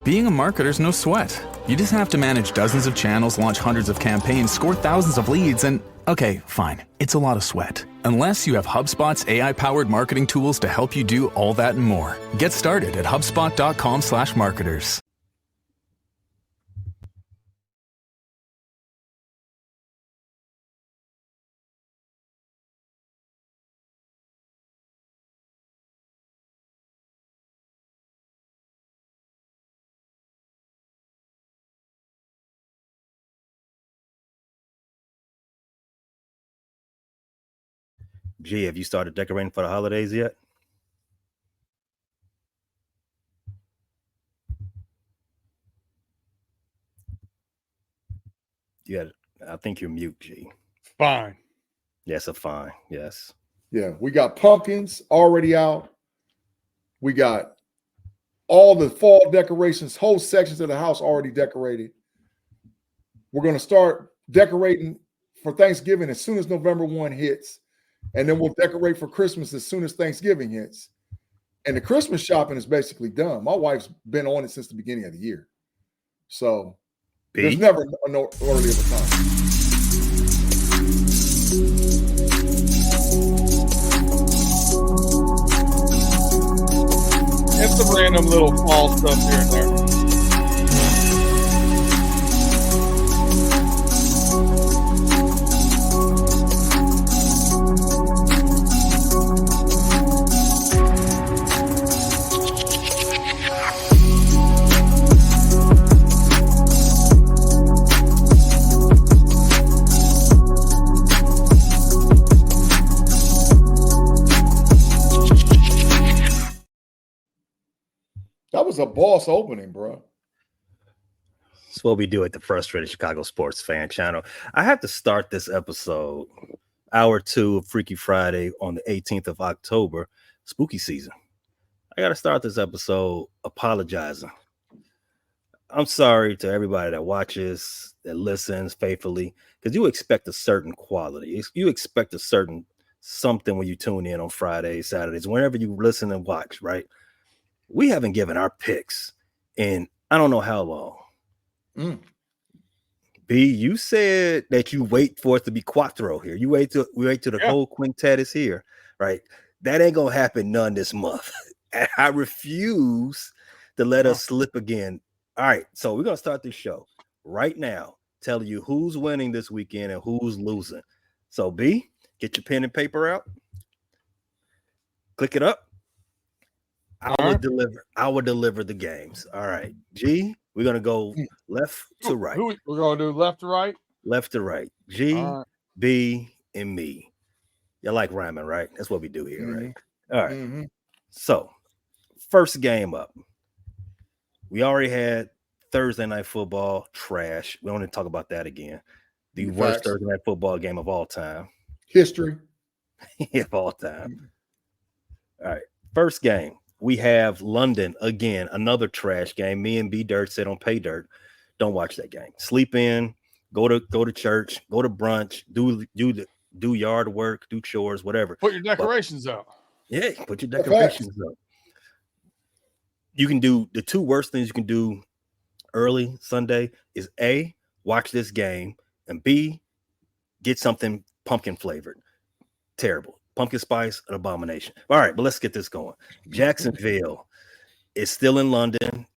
Being a marketer's no sweat. You just have to manage dozens of channels, launch hundreds of campaigns, score thousands of leads, and okay, fine, it's a lot of sweat. Unless you have HubSpot's AI-powered marketing tools to help you do all that and more. Get started at HubSpot.com/marketers. G, have you started decorating for the holidays yet? Yeah, I think you're mute, G. Fine. Yes, a fine. Yes. Yeah, we got pumpkins already out. We got all the fall decorations, whole sections of the house already decorated. We're going to start decorating for Thanksgiving as soon as November 1 hits. And then we'll decorate for Christmas as soon as Thanksgiving hits. And the Christmas shopping is basically done. My wife's been on it since the beginning of the year. So there's never no early of a time. And some random little fall stuff here and there. That was a boss opening, bro. That's what we do at the Frustrated Chicago Sports Fan Channel. I have to start this episode, hour 2 of Freaky Friday on the 18th of October, spooky season. I got to start this episode apologizing. I'm sorry to everybody that watches, that listens faithfully, because you expect a certain quality. You expect a certain something when you tune in on Fridays, Saturdays, whenever you listen and watch, right? We haven't given our picks in I don't know how long. B, you said that you wait for it to be Quattro here. You wait till the whole quintet is here, right? That ain't gonna happen none this month. And I refuse to let us slip again. All right, so we're gonna start this show right now, telling you who's winning this weekend and who's losing. So B, get your pen and paper out, click it up. I will deliver the games. All right. G, we're gonna go left to right. We're gonna do left to right. Left to right. G, B, and me. You like rhyming, right? That's what we do here, right? All right. So, first game up. We already had Thursday night football trash. We don't need to talk about that again. The worst Thursday night football game of all time. History. Of all time. All right. First game. We have London again, another trash game. Me and B Dirt said on Pay Dirt, don't watch that game. Sleep in, go to church, go to brunch, do yard work, do chores, whatever. Put your decorations up. Yeah, put your decorations up. You can do the two worst things you can do early Sunday is A, watch this game, and B, get something pumpkin flavored. Terrible. Pumpkin spice, an abomination. All right, but let's get this going. Jacksonville is still in London,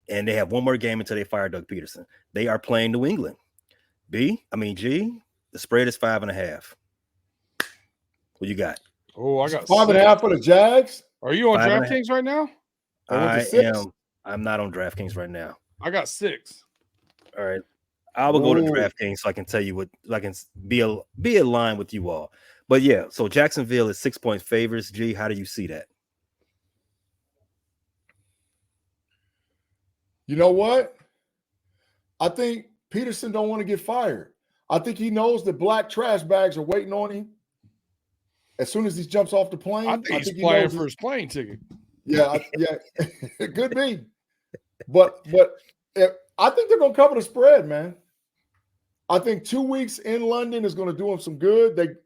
and they have one more game until they fire Doug Peterson. They are playing New England. G, the spread is 5.5. What you got? Oh, I got 5.5 for the Jags. Are you on DraftKings right now? I am. I'm not on DraftKings right now. I got 6. All right. I will go to DraftKings so I can tell you what I can be aligned with you all. But yeah, so Jacksonville is 6-point favorites. G, how do you see that? You know what? I think Peterson don't want to get fired. I think he knows that black trash bags are waiting on him as soon as he jumps off the plane. I think he's playing for his plane ticket. Yeah, it could be. But I think they're going to cover the spread, man. I think 2 weeks in London is going to do them some good.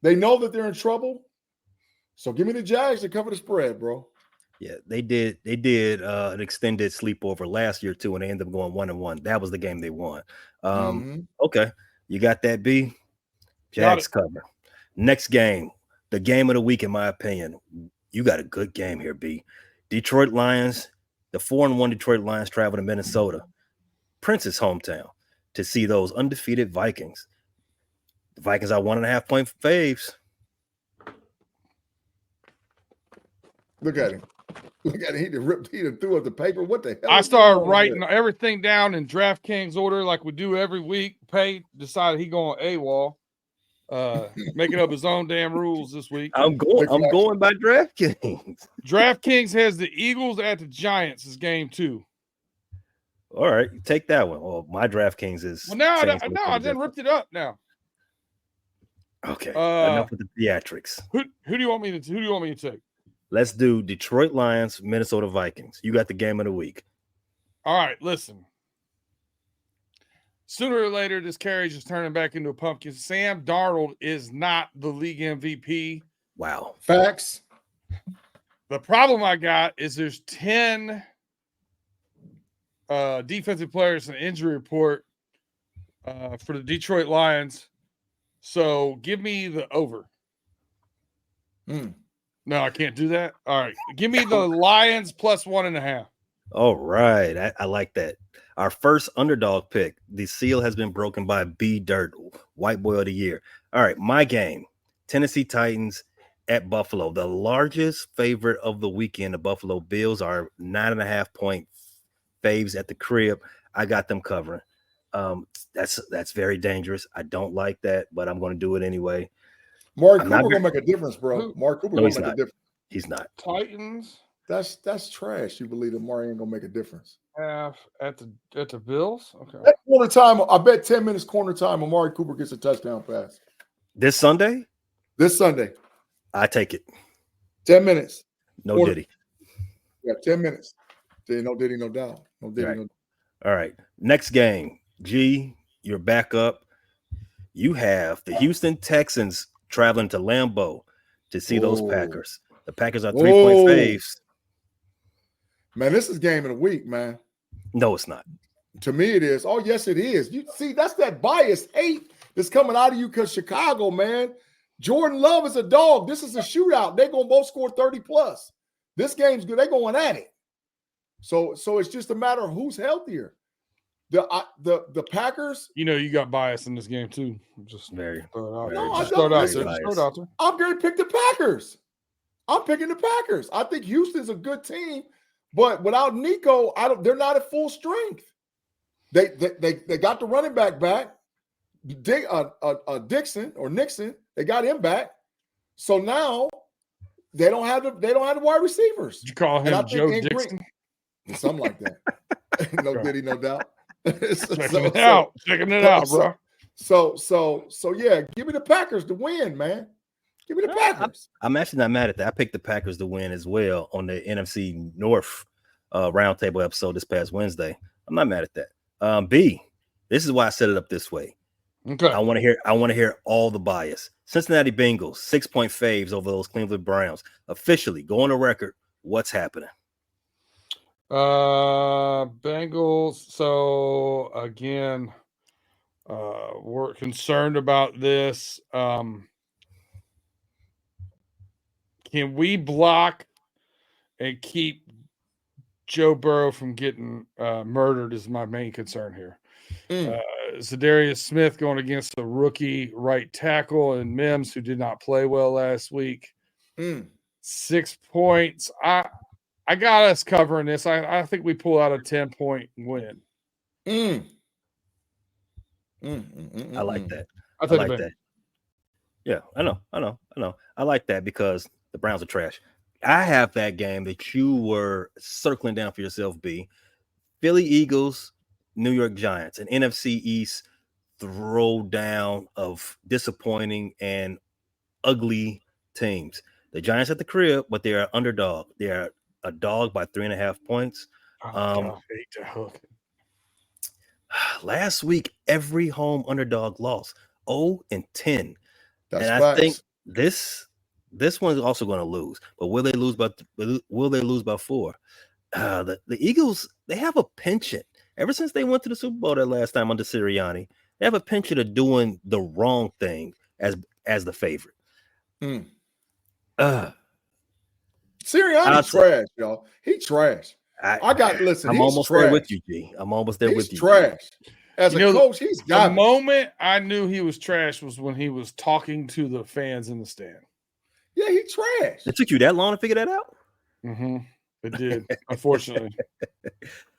They know that they're in trouble. So give me the Jags to cover the spread, bro. Yeah, they did. They did an extended sleepover last year too, and they ended up going 1-1. That was the game they won. Okay, you got that, B. Jags cover. Next game, the game of the week, in my opinion. You got a good game here, B. Detroit Lions. The 4-1 Detroit Lions travel to Minnesota, Prince's hometown, to see those undefeated Vikings. The Vikings are 1.5-point faves. Look at him. Look at him. He done threw up the paper. What the hell? I started writing everything down in DraftKings order like we do every week. Pay decided he going AWOL. Making up his own damn rules this week. I'm going by DraftKings. DraftKings has the Eagles at the Giants is game 2. All right, take that one. Well, my DraftKings is now I done ripped it up now. Okay, enough with the theatrics. Who do you want me to take? Let's do Detroit Lions, Minnesota Vikings. You got the game of the week. All right, listen. Sooner or later, this carriage is turning back into a pumpkin. Sam Darnold is not the league MVP. Wow. Facts. The problem I got is there's 10 defensive players in the injury report for the Detroit Lions. So give me the over. No, I can't do that. All right. Give me the Lions plus 1.5. All right. I like that. Our first underdog pick. The seal has been broken by B Dirt, White Boy of the Year. All right. My game. Tennessee Titans at Buffalo. The largest favorite of the weekend. The Buffalo Bills are 9.5-point faves at the crib. I got them covering. That's very dangerous. I don't like that, but I'm going to do it anyway. Mark Cooper gonna make a difference, bro. Mark Cooper gonna make a difference. He's not. Titans. That's trash. You believe that Mark ain't gonna make a difference? Half at the Bills. Okay. At corner time. I bet 10 minutes corner time. Amari Cooper gets a touchdown pass This Sunday. I take it. 10 minutes. No corner. Diddy. Yeah, 10 minutes. No Diddy, no doubt. No Diddy, right. no. All right. Next game. G, you're back up. You have the Houston Texans traveling to Lambeau to see those Packers. The Packers are 3-point faves. Man, this is game of the week, man. No, it's not. To me, it is. Oh, yes, it is. You see, that's that biased hate that's coming out of you because Chicago, man. Jordan Love is a dog. This is a shootout. They're going to both score 30 plus. This game's good. They're going at it. So it's just a matter of who's healthier. The Packers. You know, you got bias in this game too. Just very. Start out there. I'm going to pick the Packers. I'm picking the Packers. I think Houston's a good team, but without Nico, they're not at full strength. They got the running back. Dixon or Nixon. They got him back. So now they don't have the wide receivers. Did you call him Joe Dixon? Something like that. No Diddy, no doubt. Checking it out, bro. So yeah, give me the Packers to win, man. Give me the Packers. I'm actually not mad at that. I picked the Packers to win as well on the NFC North roundtable episode this past Wednesday. I'm not mad at that. B, this is why I set it up this way. Okay. I want to hear all the bias. Cincinnati Bengals, 6-point faves over those Cleveland Browns. Officially, go on the record. What's happening? Bengals. So again, we're concerned about this. Can we block and keep Joe Burrow from getting murdered is my main concern here. Zadarius Smith going against a rookie right tackle and Mims, who did not play well last week. 6 points. I got us covering this. I think we pull out a 10-point win. I like that. I like that. Yeah, I know. I like that because the Browns are trash. I have that game that you were circling down for yourself, B. Philly Eagles, New York Giants, an NFC East throwdown of disappointing and ugly teams. The Giants at the crib, but they are underdog. They are a dog by 3.5 points. I hate to hook. Last week, every home underdog lost 0-10. That's and facts. I think this This one's also going to lose, but will they lose by 4? The Eagles, they have a penchant ever since they went to the Super Bowl that last time under Sirianni. They have a penchant of doing the wrong thing as the favorite. Sirianni trash, y'all. He trash. I'm almost trash. there with you, G. I'm almost there with you. He's trash. As a coach, he's got the moment I knew he was trash was when he was talking to the fans in the stand. Yeah, he trash. It took you that long to figure that out? Mm-hmm. It did, unfortunately.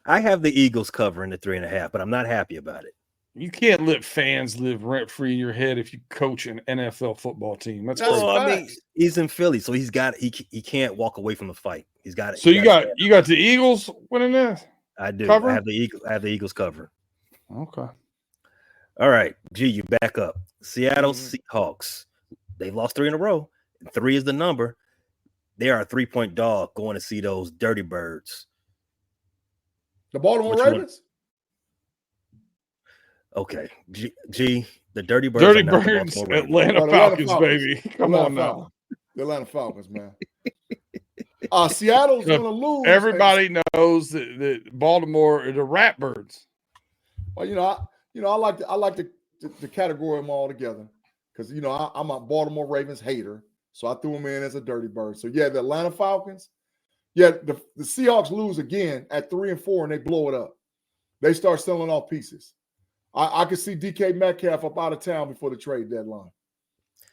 I have the Eagles covering the 3.5, but I'm not happy about it. You can't let fans live rent free in your head if you coach an NFL football team. That's crazy. I mean, he's in Philly, so he can't walk away from the fight. He's got it. So you got the Eagles winning this? I do. Covering? I have the Eagles covering. Okay. All right, G, you back up. Seattle Seahawks. They've lost 3 in a row. 3 is the number. They are a 3-point dog going to see those Dirty Birds. The Baltimore Ravens? Okay. G, the Dirty Birds. Dirty Birds, Atlanta Falcons, baby. Come on now. The Atlanta Falcons, man. Seattle's going to lose. Everybody knows that Baltimore are the Ratbirds. Well, I like to categorize them all together because I'm a Baltimore Ravens hater, so I threw them in as a Dirty Bird. So yeah, the Atlanta Falcons. Yeah, the Seahawks lose again at 3-4 and they blow it up. They start selling off pieces. I could see DK Metcalf up out of town before the trade deadline.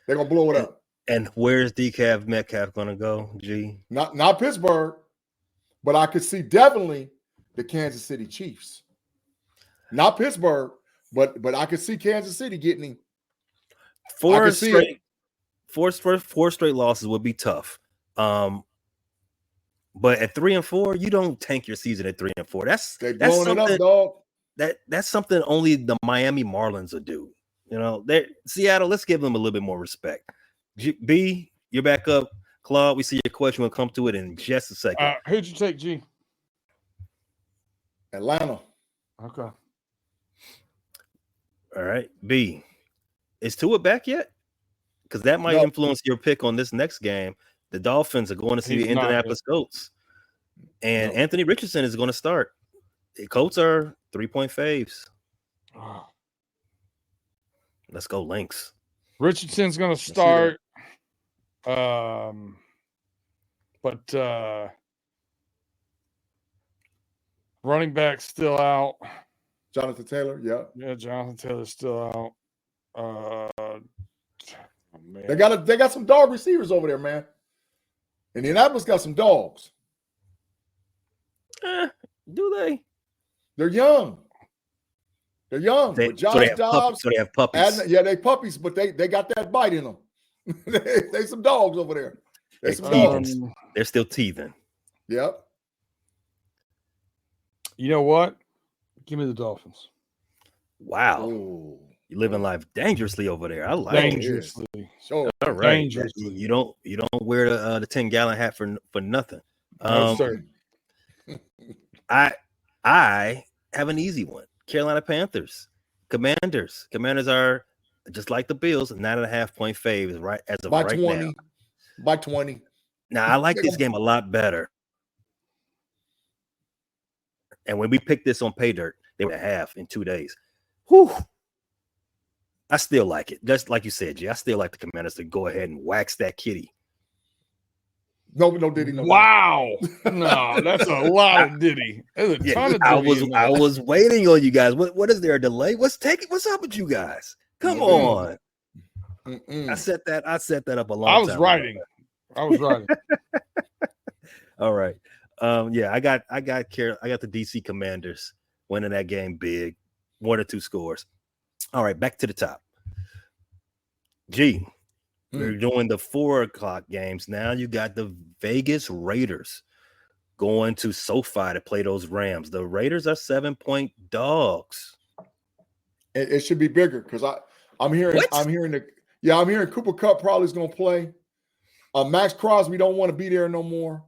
They're gonna blow it up. And where's DK Metcalf gonna go? G? Not Pittsburgh, but I could see definitely the Kansas City Chiefs. Not Pittsburgh, but I could see Kansas City getting him. Four straight losses would be tough. But at 3-4, you don't tank your season at 3-4. That's blowing it up, dog. That's something only the Miami Marlins would do. Seattle, let's give them a little bit more respect. B, you're back up. Claude, we see your question. We'll come to it in just a second. Who'd you take, G? Atlanta. Okay. All right. B, is Tua back yet? Because that might influence your pick on this next game. The Dolphins are going to see the Indianapolis Colts. And Anthony Richardson is going to start. The Colts are 3-point faves. Oh. Let's go, Lynx. Richardson's going to start. But running back still out. Jonathan Taylor, yeah. Yeah, Jonathan Taylor's still out. Man. They got some dog receivers over there, man. Indianapolis got some dogs. Do they? They're young. With Josh Dobbs. So they have puppies. They puppies, but they got that bite in them. They some dogs over there. They're still teething. Yep. You know what? Give me the Dolphins. Wow. Ooh. You're living life dangerously over there. I like dangerously. it. Sure. All right. Dangerously. You don't wear the 10-gallon hat for nothing. I have an easy one. Carolina Panthers, Commanders. Commanders are just like the Bills, 9.5-point faves right as of right 20, now. By 20. Now I like this game a lot better. And when we picked this on Pay Dirt, they were half in 2 days. Whew. I still like it. Just like you said, G. I still like the Commanders to go ahead and wax that kitty. No, Diddy. No. Wow. No, that's a lot of Diddy. There's a ton of Diddy. I was waiting on you guys. What is there a delay? What's up with you guys? Come on. I set that up a long time. I was writing. All right. I got the DC Commanders winning that game big. 1 or 2 scores. All right, back to the top. G. We're doing the 4:00 games now. You got the Vegas Raiders going to SoFi to play those Rams. The Raiders are 7-point dogs. It should be bigger because I'm hearing Cooper Kupp probably is going to play. Max Crosby don't want to be there no more.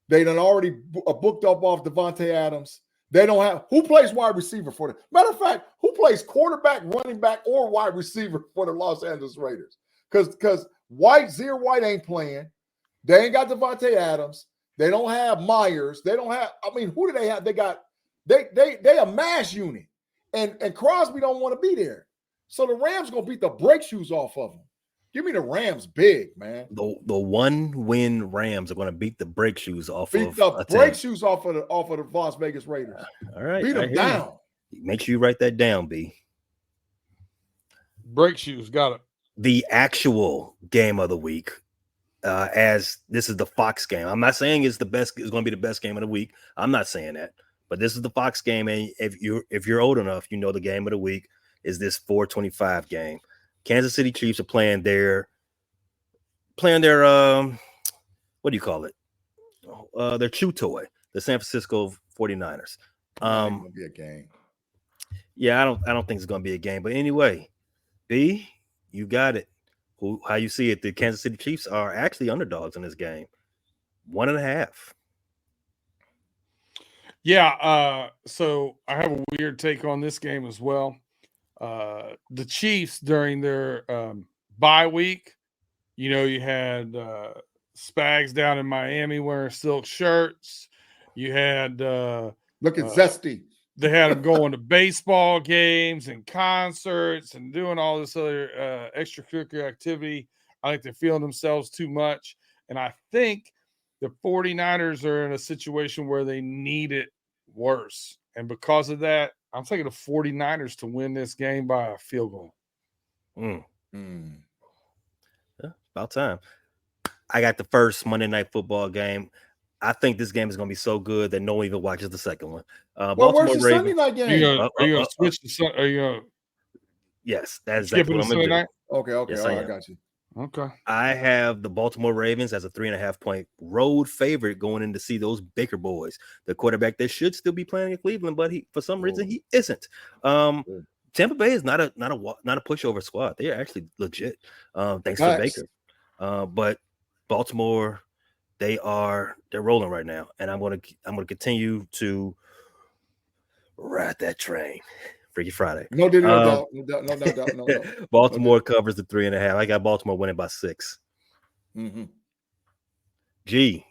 They done already booked up off Devontae Adams. They don't have who plays wide receiver for them. Matter of fact, who plays quarterback, running back, or wide receiver for the Los Angeles Raiders? Because Zero White ain't playing. They ain't got Devontae Adams. They don't have Myers. They don't have. I mean, who do they have? They got they a mash unit, and Crosby don't want to be there. So the Rams gonna beat the brake shoes off of them. Give me the Rams big, man. The 1-win Rams are going to beat the brake shoes off Beat of the brake shoes off of the Las Vegas Raiders. All right, beat them down. Make sure you write that down, B. Brake shoes, got it. The actual game of the week, as this is the Fox game. I'm not saying it's going to be the best game of the week. I'm not saying that, but this is the Fox game, and if you're old enough, you know the game of the week is this 425 game. Kansas City Chiefs are playing their what do you call it? Their chew toy, the San Francisco 49ers. Gonna be a game. Yeah, I don't think it's gonna be a game. But anyway, B, you got it. How you see it? The Kansas City Chiefs are actually underdogs in this game. 1.5. Yeah, so I have a weird take on this game as well. The Chiefs during their bye week, you had Spags down in Miami wearing silk shirts. You had look at Zesty. They had them going to baseball games and concerts and doing all this other extracurricular activity. I think they're feeling themselves too much. And I think the 49ers are in a situation where they need it worse. And because of that, I'm taking the 49ers to win this game by a field goal. Yeah, about time. I got the first Monday Night Football game. I think this game is going to be so good that no one even watches the second one. Where's the Sunday night game? Are you going to switch the Are you going to? Yes, that's exactly what I'm going to do. Night? Okay. Yes, all right, I got you. Okay. I have the Baltimore Ravens as a 3.5-point road favorite going in to see those Baker boys. The quarterback that should still be playing in Cleveland, but for some reason he isn't. Tampa Bay is not a pushover squad. They are actually legit. Thanks to Baker. But Baltimore, they're rolling right now, and I'm gonna continue to ride that train. Freaky Friday. No doubt. Baltimore covers the 3.5. I got Baltimore winning by 6. Mm-hmm. G,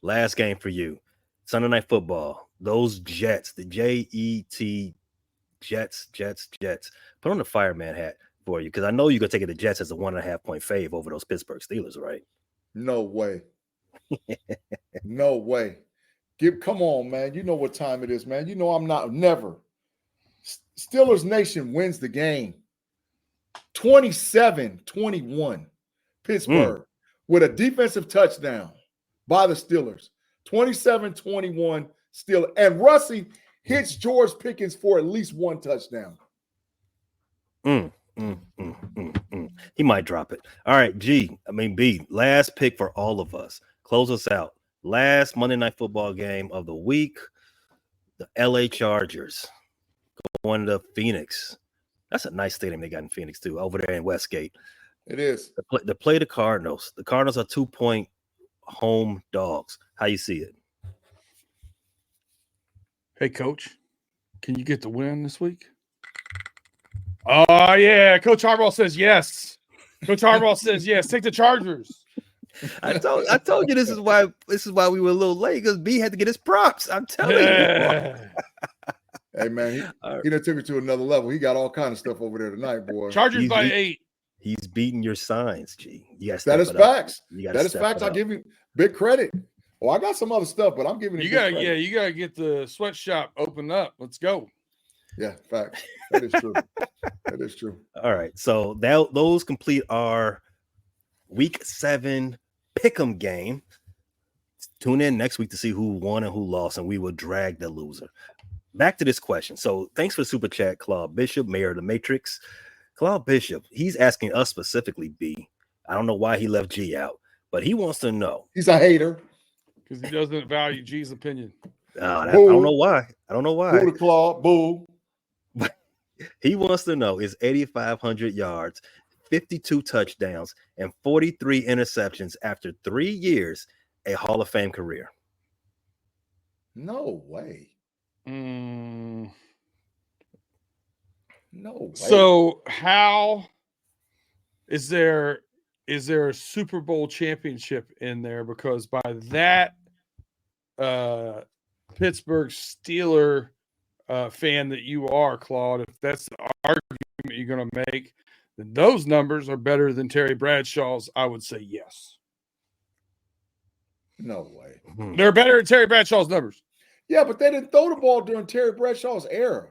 last game for you. Sunday Night Football. Those Jets, the Jet, Jets. Put on the fireman hat for you, because I know you're gonna take it the Jets as a 1.5-point fave over those Pittsburgh Steelers, right? No way. No way. Come on, man. You know what time it is, man. You know I'm not never. Steelers Nation wins the game 27-21. Pittsburgh with a defensive touchdown by the Steelers. 27-21 Steelers. And Russie hits George Pickens for at least one touchdown. He might drop it. All right, B, last pick for all of us. Close us out. Last Monday Night Football game of the week. The LA Chargers going to Phoenix. That's a nice stadium they got in Phoenix too, over there in Westgate. It is. To play the Cardinals. The Cardinals are 2-point home dogs. How you see it? Hey, Coach, can you get the win this week? Oh, yeah. Coach Harbaugh says yes. Coach Harbaugh says yes. Take the Chargers. I told you this is why we were a little late, because B had to get his props. I'm telling you. Hey, man, he done took it to another level. He got all kind of stuff over there tonight, boy. Chargers by 8. He's beating your signs, G. That is facts. That is facts. I give you big credit. Well, I got some other stuff, but I'm giving you gotta get the sweatshop opened up. Let's go. Yeah, facts. That is true. That is true. All right. So those complete our week 7 pick'em game. Tune in next week to see who won and who lost, and we will drag the loser. Back to this question. So thanks for the super chat, Claude Bishop, Mayor of the Matrix. Claude Bishop, he's asking us specifically, B. I don't know why he left G out, but he wants to know. He's a hater. Because he doesn't value G's opinion. I don't know why. Boo to Claude, boo. He wants to know, is 8,500 yards, 52 touchdowns, and 43 interceptions after 3 years a Hall of Fame career? No way. No way. So how is there is there a Super Bowl championship in there? Because by that Pittsburgh Steeler fan that you are, Claude, if that's the argument you're going to make, then those numbers are better than Terry Bradshaw's. I would say yes. No way. They're better than Terry Bradshaw's numbers. Yeah, but they didn't throw the ball during Terry Bradshaw's era.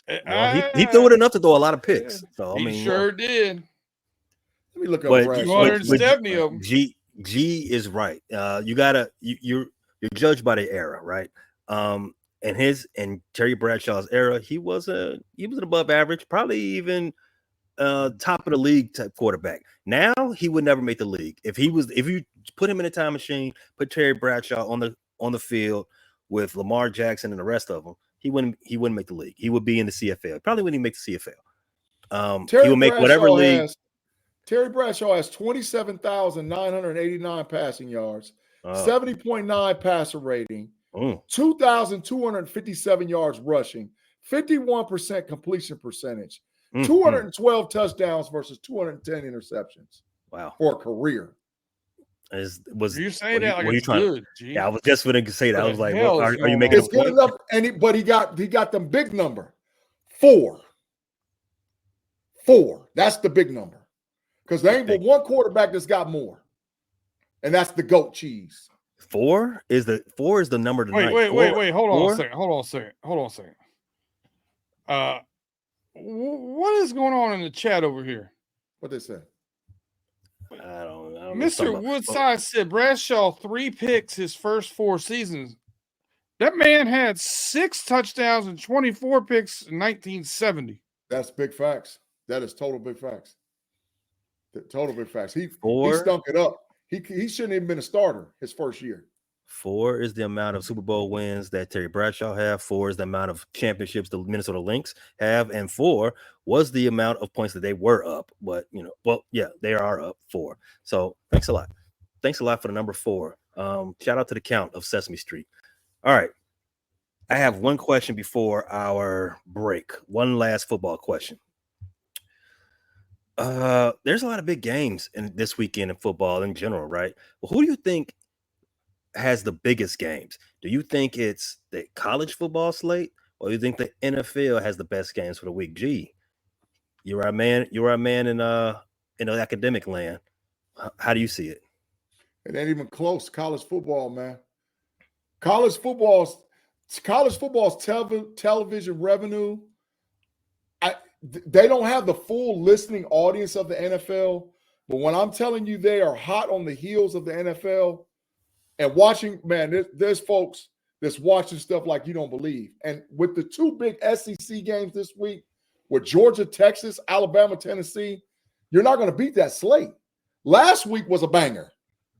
Well, he threw it enough to throw a lot of picks. So He sure did. Let me look up But- Bradshaw. 270 of them. G is right. You're judged by the era, right? And Terry Bradshaw's era, he was an above average, probably even top of the league type quarterback. Now he would never make the league. If you put him in a time machine, put Terry Bradshaw on the field with Lamar Jackson and the rest of them, he wouldn't make the league. He would be in the CFL. Probably wouldn't even make the CFL. He would make whatever league. Terry Bradshaw has 27,989 passing yards, 70.9 passer rating, 2,257 yards rushing, 51% completion percentage, 212 touchdowns versus 210 interceptions. Wow. For a career. You're saying that like it's good. G. Yeah, I was just going to say that. I was like, hell well, is are you going making on? It's good enough, but he got them big number. 4. That's the big number. Because there ain't but one quarterback that's got more. And that's the goat cheese. 4 is the number tonight. Wait. Hold on a second. What is going on in the chat over here? What they say? I don't know. Mr. Woodside said Bradshaw 3 picks his first 4 seasons. That man had 6 touchdowns and 24 picks in 1970. That's big facts. That is total big facts. Total big facts. He stunk it up. He shouldn't even been a starter his first year. 4 is the amount of Super Bowl wins that Terry Bradshaw have. 4 is the amount of championships the Minnesota Lynx have, and 4 was the amount of points that they were up. But they are up 4. So thanks a lot. Thanks a lot for the number 4. Shout out to the Count of Sesame Street. All right, I have one question before our break. One last football question. There's a lot of big games this weekend in football in general, right? Well, who do you think has the biggest games? Do you think it's the college football slate, or do you think the NFL has the best games for the week? Gee, you're our man in academic land. How do you see it? It ain't even close. College football, man. College football's television revenue. They don't have the full listening audience of the NFL, but when I'm telling you they are hot on the heels of the NFL and watching, man, there's folks that's watching stuff like you don't believe. And with the 2 big SEC games this week, with Georgia, Texas, Alabama, Tennessee, you're not going to beat that slate. Last week was a banger,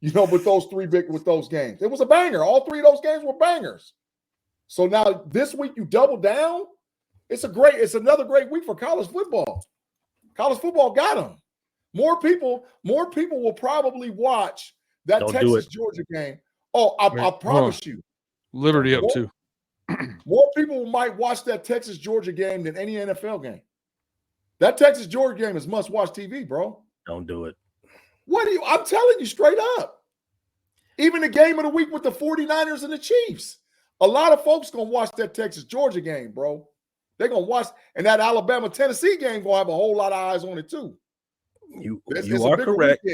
with those games. It was a banger. All 3 of those games were bangers. So now this week you double down. It's another great week for college football. College football got them. More people will probably watch that Texas-Georgia game. Oh, I promise you. Liberty up too. More people might watch that Texas-Georgia game than any NFL game. That Texas-Georgia game is must-watch TV, bro. Don't do it. I'm telling you straight up. Even the game of the week with the 49ers and the Chiefs. A lot of folks going to watch that Texas-Georgia game, bro. They're going to watch, and that Alabama-Tennessee game going to have a whole lot of eyes on it too. You are correct.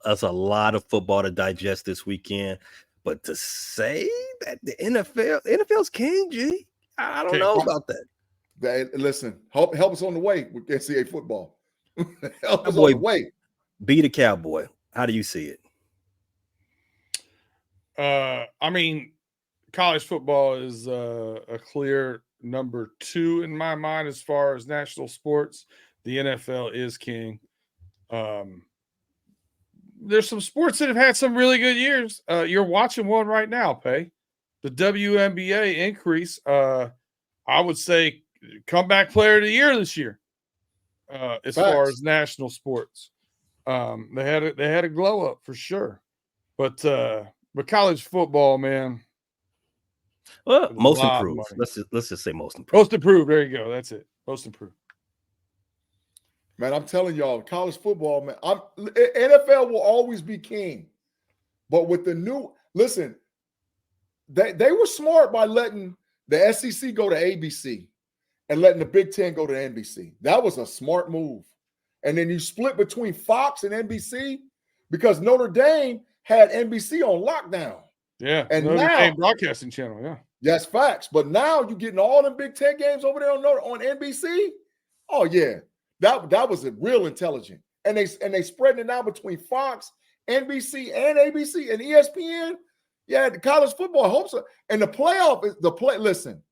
That's a lot of football to digest this weekend. But to say that the NFL's king, G, I don't know about that. Listen, help us on the way with NCAA football. Help us on the way. Be the Cowboy. How do you see it? I mean, college football is a clear number 2 in my mind as far as national sports. The NFL is king. There's some sports that have had some really good years. You're watching one right now, Pay. The WNBA increase. I would say comeback player of the year this year. As far as national sports, they had a glow up for sure. But college football, man. Well, most improved. Let's just say most improved. Most improved. There you go. That's it. Most improved. Man, I'm telling y'all, college football, man. NFL will always be king. But with the new, listen, they were smart by letting the SEC go to ABC and letting the Big Ten go to NBC. That was a smart move. And then you split between Fox and NBC because Notre Dame had NBC on lockdown. Yeah, and Notre now Dame broadcasting channel. Yeah, that's facts. But now you're getting all the Big Ten games over there on NBC. Oh yeah, that was a real intelligent. And they spreading it now between Fox, NBC, and ABC and ESPN. Yeah, the college football hopes so. And the playoff is the play. Listen,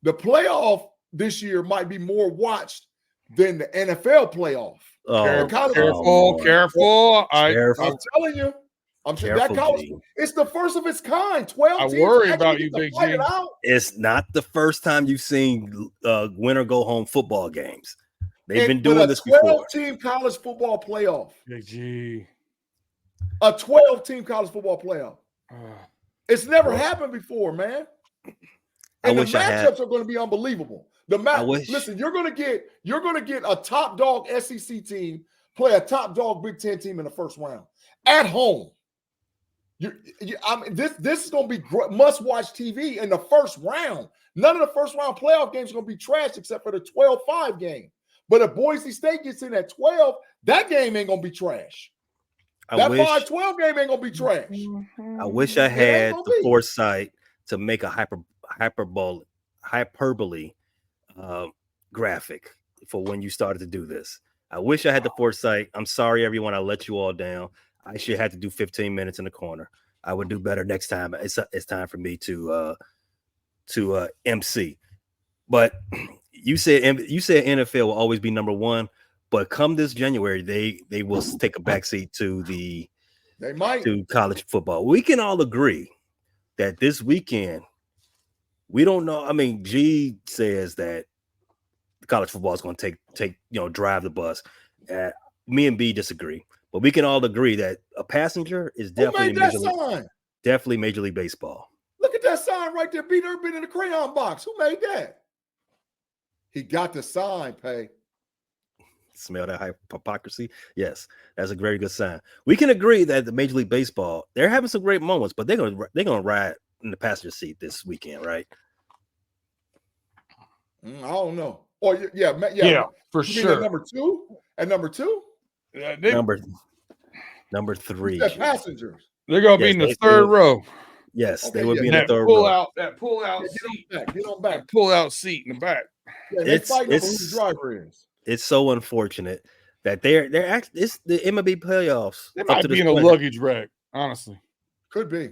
the playoff this year might be more watched than the NFL playoff. Careful. I'm telling you. I'm sure that college, it's the first of its kind. 12 teams. I worry about you, Big G. It's not the first time you've seen win or go home football games. They've been doing this before. 12-team college football playoff. Big G. A 12-team college football playoff. It's never happened before, man. And the matchups are going to be unbelievable. Listen, you're going to get a top dog SEC team play a top dog Big Ten team in the first round at home. This is going to be must-watch TV in the first round. None of the first-round playoff games are going to be trashed except for the 12-5 game. But if Boise State gets in at 12, that game ain't going to be trash. That 5-12 game ain't going to be trash. I wish I had the foresight to make a hyperbole graphic for when you started to do this. I wish I had the foresight. I'm sorry, everyone. I let you all down. I should have to do 15 minutes in the corner. I would do better next time. It's time for me to MC. But you said NFL will always be number one. But come this January, they will take a backseat to college football. We can all agree that this weekend, we don't know. I mean, G says that college football is going to take drive the bus. Me and B disagree. But we can all agree that a passenger is definitely Major League Baseball. Look at that sign right there. Beat Urban in the crayon box. Who made that? He got the sign, Pay. Smell that hypocrisy? Yes, that's a very good sign. We can agree that the Major League Baseball, they're having some great moments, but they're gonna ride in the passenger seat this weekend, right? I don't know. Oh yeah, for sure. At number two. Number three. Passengers. They're gonna be in the third row. Yes, they would be in the third row. That pull out seat. Get on back. That pull out seat in the back. Yeah, they're fighting over who the driver is. It's so unfortunate that they're actually it's the MLB playoffs. They might be in a luggage rack, honestly. Could be.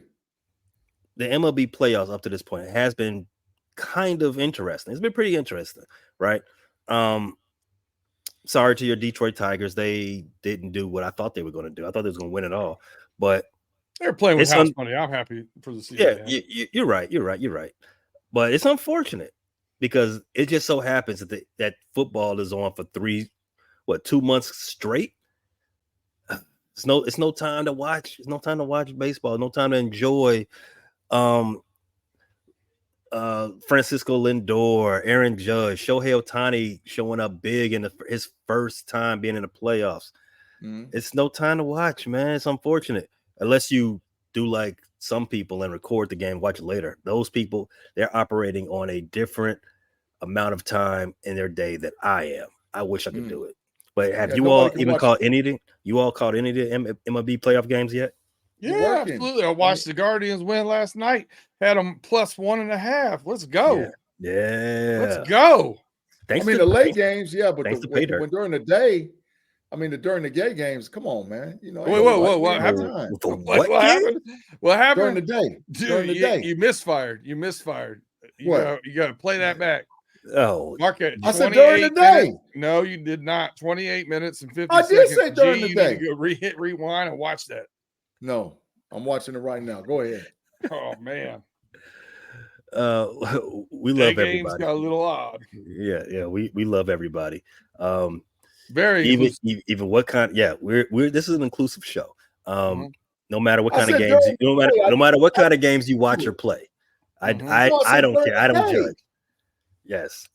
The MLB playoffs up to this point has been kind of interesting. It's been pretty interesting, right? Sorry to your Detroit Tigers. They didn't do what I thought they were going to do. I thought they was going to win it all, but they're playing with house money. I'm happy for the season. Yeah, you're right. But it's unfortunate because it just so happens that football is on for 2 months straight. It's no time to watch. It's no time to watch baseball. No time to enjoy. Francisco Lindor, Aaron Judge, Shohei Ohtani showing up big in his first time being in the playoffs. Mm-hmm. It's no time to watch, man. It's unfortunate. Unless you do like some people and record the game, watch it later. Those people, they're operating on a different amount of time in their day that I am. I wish I could do it. But have you all even caught any of the MLB playoff games yet? Yeah, absolutely. I watched the Guardians win last night. Had them plus 1.5. Let's go. Yeah. Let's go. The late games, but when during the day, during the day games, come on, man. What happened? What happened? What happened? During the day. You misfired. You got to play that back. Oh, Mark it. I said during the day. No, you did not. 28 minutes and 50 seconds. I did say during the day. You need to go rewind and watch that. No, I'm watching it right now. Go ahead. Oh man. We love everybody. Game's got a little odd. Yeah. We love everybody. Very even what kind. Yeah, we're this is an inclusive show. No matter what kind of games, no matter what kind of games you watch or play, I don't care. I don't judge. Yes,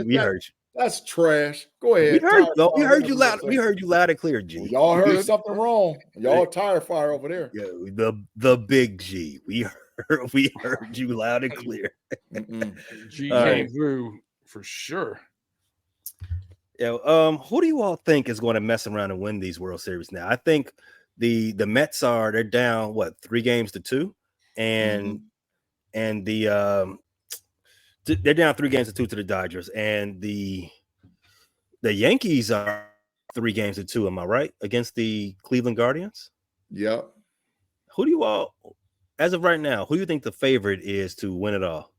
we heard you. That's trash. Go We ahead. heard, Tire no, we fire, heard whatever you you loud. wanna We say. heard you loud and clear, G. Well, y'all heard something wrong. Y'all tire fire over there. Yeah, the big G. We heard you loud and clear. G All came right. through for sure. Yeah. Who do you all think is going to mess around and win these World Series now? I think the Mets they're down 3-2, and the they're down 3-2 to the Dodgers, and the Yankees are 3-2. Am I right? Against the Cleveland Guardians. Yep. Who do you all, as of right now, who do you think the favorite is to win it all?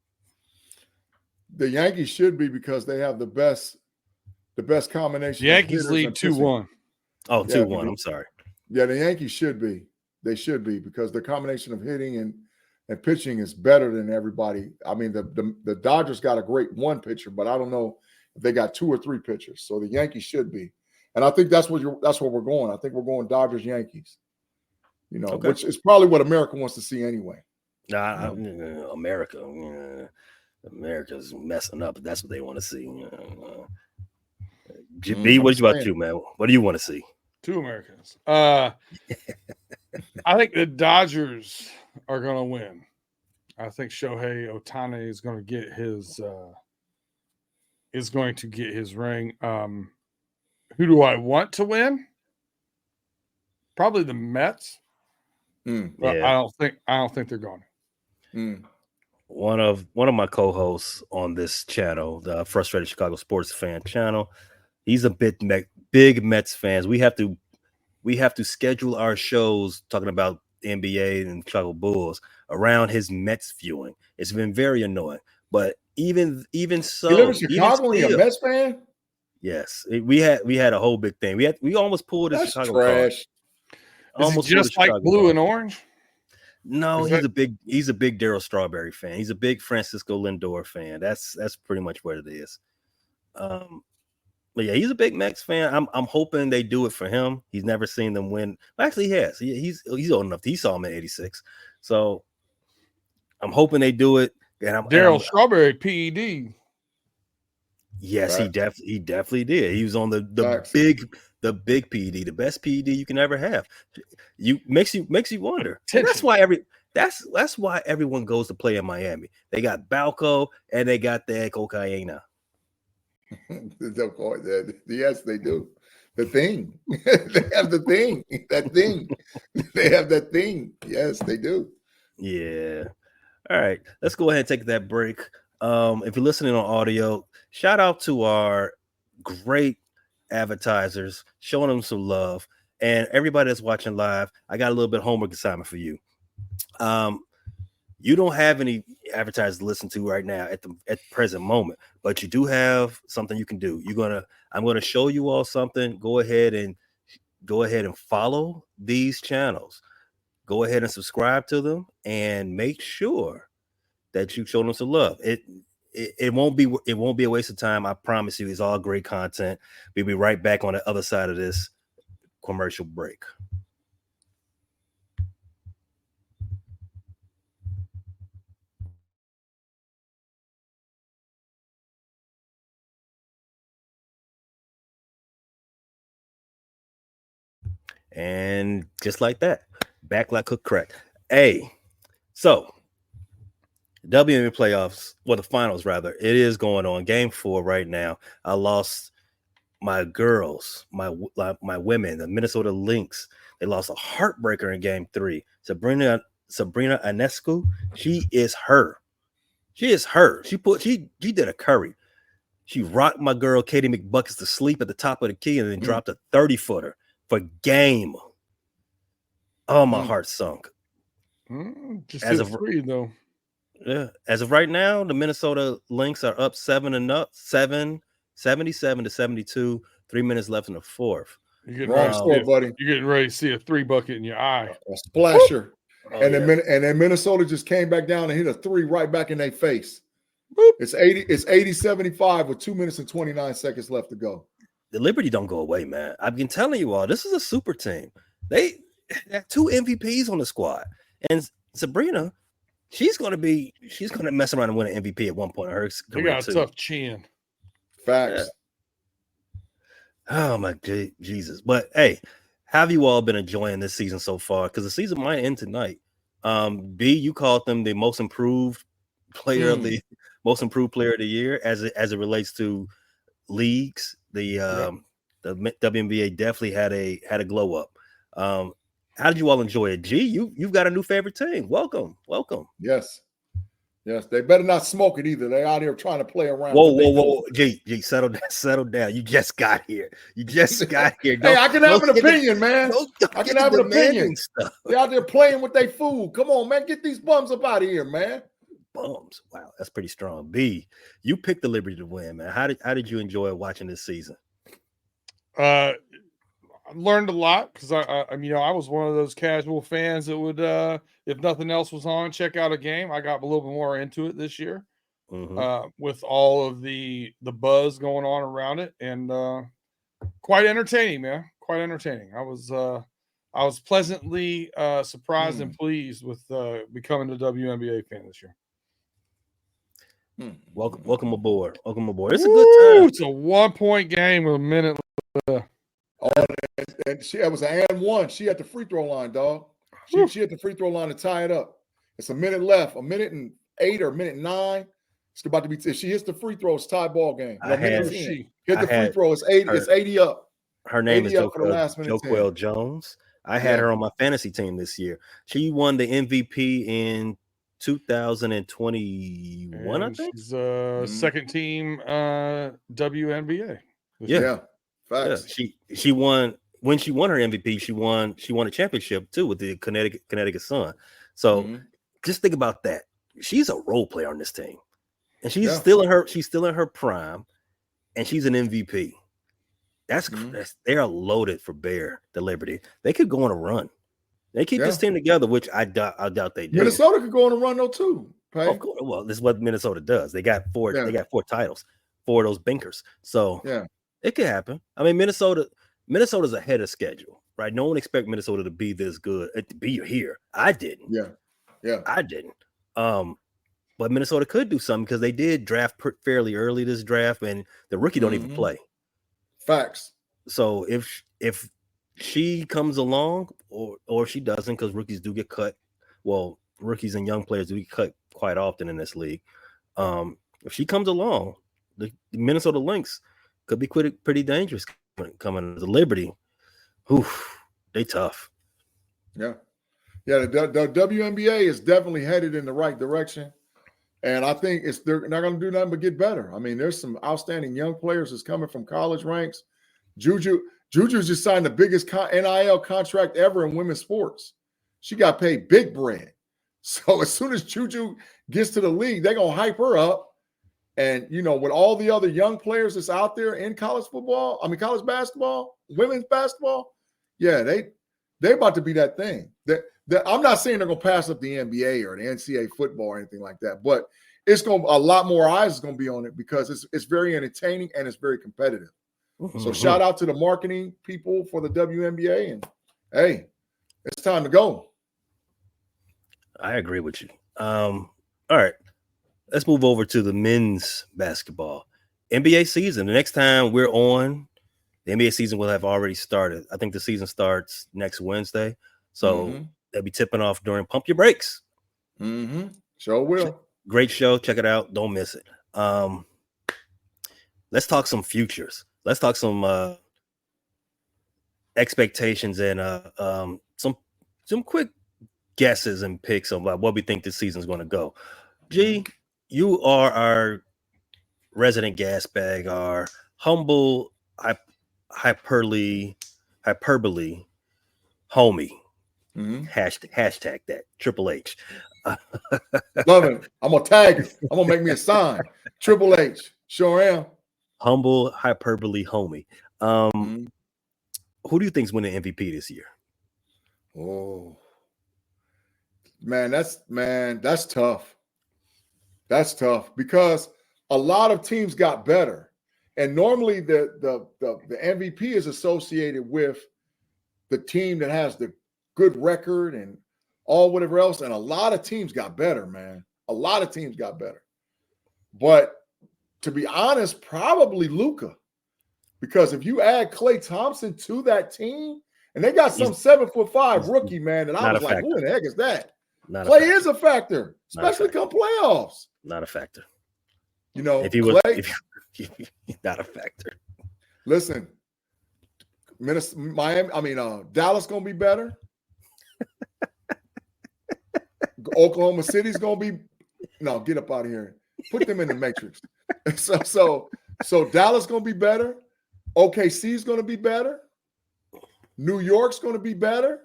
The Yankees should be because they have the best combination. The Yankees lead 2-1. Oh, Yeah, 2-1. I'm sorry. Yeah, the Yankees should be. They should be because the combination of hitting and pitching is better than everybody. I mean, the Dodgers got a great one pitcher, but I don't know if they got 2 or 3 pitchers. So the Yankees should be, and I think that's where we're going. I think we're going Dodgers Yankees. Okay. Which is probably what America wants to see anyway. America's messing up. That's what they want to see. B, what about you, man? What do you want to see? 2 Americans. I think the Dodgers are going to win. I think Shohei Ohtani is going to get his ring. Who do I want to win? Probably the Mets. But Yeah. I don't think they're going. One of my co-hosts on this channel, the Frustrated Chicago Sports Fan channel, he's a big Mets fans. We have to schedule our shows talking about NBA and Chicago Bulls around his Mets viewing. It's been very annoying. But even so, you live in Chicago and you're a Mets fan? Yes, we had a whole big thing. We almost pulled his Chicago trash. Is it just like blue and orange? No, he's a big Darryl Strawberry fan. He's a big Francisco Lindor fan. That's pretty much what it is. But yeah, he's a big Mets fan. I'm hoping they do it for him. He's never seen them win. Well, actually, he has. He's old enough. He saw him in '86. So I'm hoping they do it. And Darryl Strawberry, PED. Yes, right. He definitely did. He was on the big PED, the best PED you can ever have. Makes you wonder. And that's why everyone goes to play in Miami. They got Balco and they got that cocaine. Yes, they do. The thing. They have the thing. That thing. They have that thing. Yes, they do. Yeah. All right. Let's go ahead and take that break. If you're listening on audio, shout out to our great advertisers, showing them some love. And everybody that's watching live, I got a little bit of homework assignment for you. You don't have any advertisers to listen to right now at the present moment, but you do have something you can do. I'm gonna show you all something. Go ahead and follow these channels. Go ahead and subscribe to them and make sure that you show them some love. It won't be a waste of time. I promise you, it's all great content. We'll be right back on the other side of this commercial break. And just like that, back like cooked crack. Hey, so WNBA playoffs, the finals rather, it is going on. Game 4 right now. I lost my girls, my women, the Minnesota Lynx. They lost a heartbreaker in Game 3. Sabrina Ionescu, she is her. She did a curry. She rocked my girl Katie McBuckets to sleep at the top of the key and then dropped a 30-footer for game. Oh, my heart sunk. Just as of free though. Yeah, as of right now, the Minnesota Lynx are up 77 to 72. 3 minutes left in the fourth. You're getting ready to see a 3 bucket in your eye. A splasher. And then Minnesota just came back down and hit a 3 right back in their face. Boop. It's 80-75 with 2 minutes and 29 seconds left to go. The Liberty don't go away, man. I've been telling you all, this is a super team. They have 2 MVPs on the squad. And Sabrina, she's gonna mess around and win an MVP at one point in her career. They got a tough chin. Facts. Oh my Jesus! But hey, have you all been enjoying this season so far? Because the season might end tonight. B, you called them the most improved player of the year as it relates to leagues. The WNBA definitely had a glow up. How did you all enjoy it? G, you've got a new favorite team. Welcome. Yes, they better not smoke it either. They're out here trying to play around. Whoa. G, settle down. You just got here. Hey, I can have an opinion, man. I can have an opinion. Stuff. They're out there playing with their food. Come on, man. Get these bums up out of here, man. Bums. Wow, that's pretty strong. B, you picked the Liberty to win, man. How did you enjoy watching this season? I learned a lot because I was one of those casual fans that would, if nothing else was on, check out a game. I got a little bit more into it this year, with all of the buzz going on around it, and quite entertaining, man. Quite entertaining. I was pleasantly surprised and pleased with becoming a WNBA fan this year. Welcome aboard. It's a good time. It's a 1-point game with a minute left. And it was an and one. She at the free throw line, dog. She at the free throw line to tie it up. It's a minute left, a minute and 8 or a minute and 9. It's about to be. If she hits the free throw, it's tie ball game. Hit the free throw. It's 80. It's 80 up. Her name is Joquel Jones. I had her on my fantasy team this year. She won the MVP in 2021. I think she's second team WNBA. Yeah. Facts. Yeah, she won when she won her MVP. She won a championship too with the Connecticut Sun. So just think about that. She's a role player on this team, and she's still in her prime, and she's an MVP. That's they are loaded for bear the Liberty. They could go on a run. They keep this team together, which I doubt they do. Minnesota could go on a run though too. Right? Of course. Well, this is what Minnesota does. They got 4 titles, 4 of those binkers. So it could happen. I mean, Minnesota's ahead of schedule, right? No one expect Minnesota to be this good, to be here. I didn't. Yeah. I didn't. But Minnesota could do something because they did draft fairly early this draft, and the rookie don't even play. Facts. So if she comes along, or if she doesn't, because rookies do get cut. Well, rookies and young players do get cut quite often in this league. If she comes along, the Minnesota Lynx could be pretty dangerous coming to the Liberty. They tough. Yeah. The WNBA is definitely headed in the right direction. And I think they're not going to do nothing but get better. I mean, there's some outstanding young players that's coming from college ranks. Juju's just signed the biggest NIL contract ever in women's sports. She got paid big bread. So as soon as Juju gets to the league, they're going to hype her up. And, with all the other young players that's out there in college basketball, women's basketball, they about to be that thing. I'm not saying they're going to pass up the NBA or the NCAA football or anything like that, but a lot more eyes is going to be on it because it's very entertaining and it's very competitive. So shout out to the marketing people for the WNBA, and hey, it's time to go. I agree with you. All right. Let's move over to the men's basketball. NBA season. The next time we're on, the NBA season will have already started. I think the season starts next Wednesday. So they'll be tipping off during Pump Your Brakes. Sure will. Great show. Check it out. Don't miss it. Let's talk some futures. Let's talk some expectations and some quick guesses and picks about what we think this season is going to go. G, you are our resident gas bag, our humble hyperbole homie. Hashtag that Triple H. Love it. I'm gonna tag it. I'm gonna make me a sign. Triple H. Sure am. Humble hyperbole homie. Who do you think's winning MVP this year? Oh man, that's tough. That's tough because a lot of teams got better, and normally the MVP is associated with the team that has the good record and all whatever else. And a lot of teams got better, man. A lot of teams got better. But to be honest, probably Luka. Because if you add Klay Thompson to that team, and they got some He's- 7'5" rookie, man, and I not was a like, factor. who in the heck is that? Not Klay a factor. is a factor, Not a especially factor. come playoffs. Not a factor. You know, If he was, Klay, he's not a factor. listen, Dallas gonna be better. Oklahoma City's gonna be get up out of here. Put them in the matrix. So Dallas gonna be better. OKC's gonna be better. New York's gonna be better.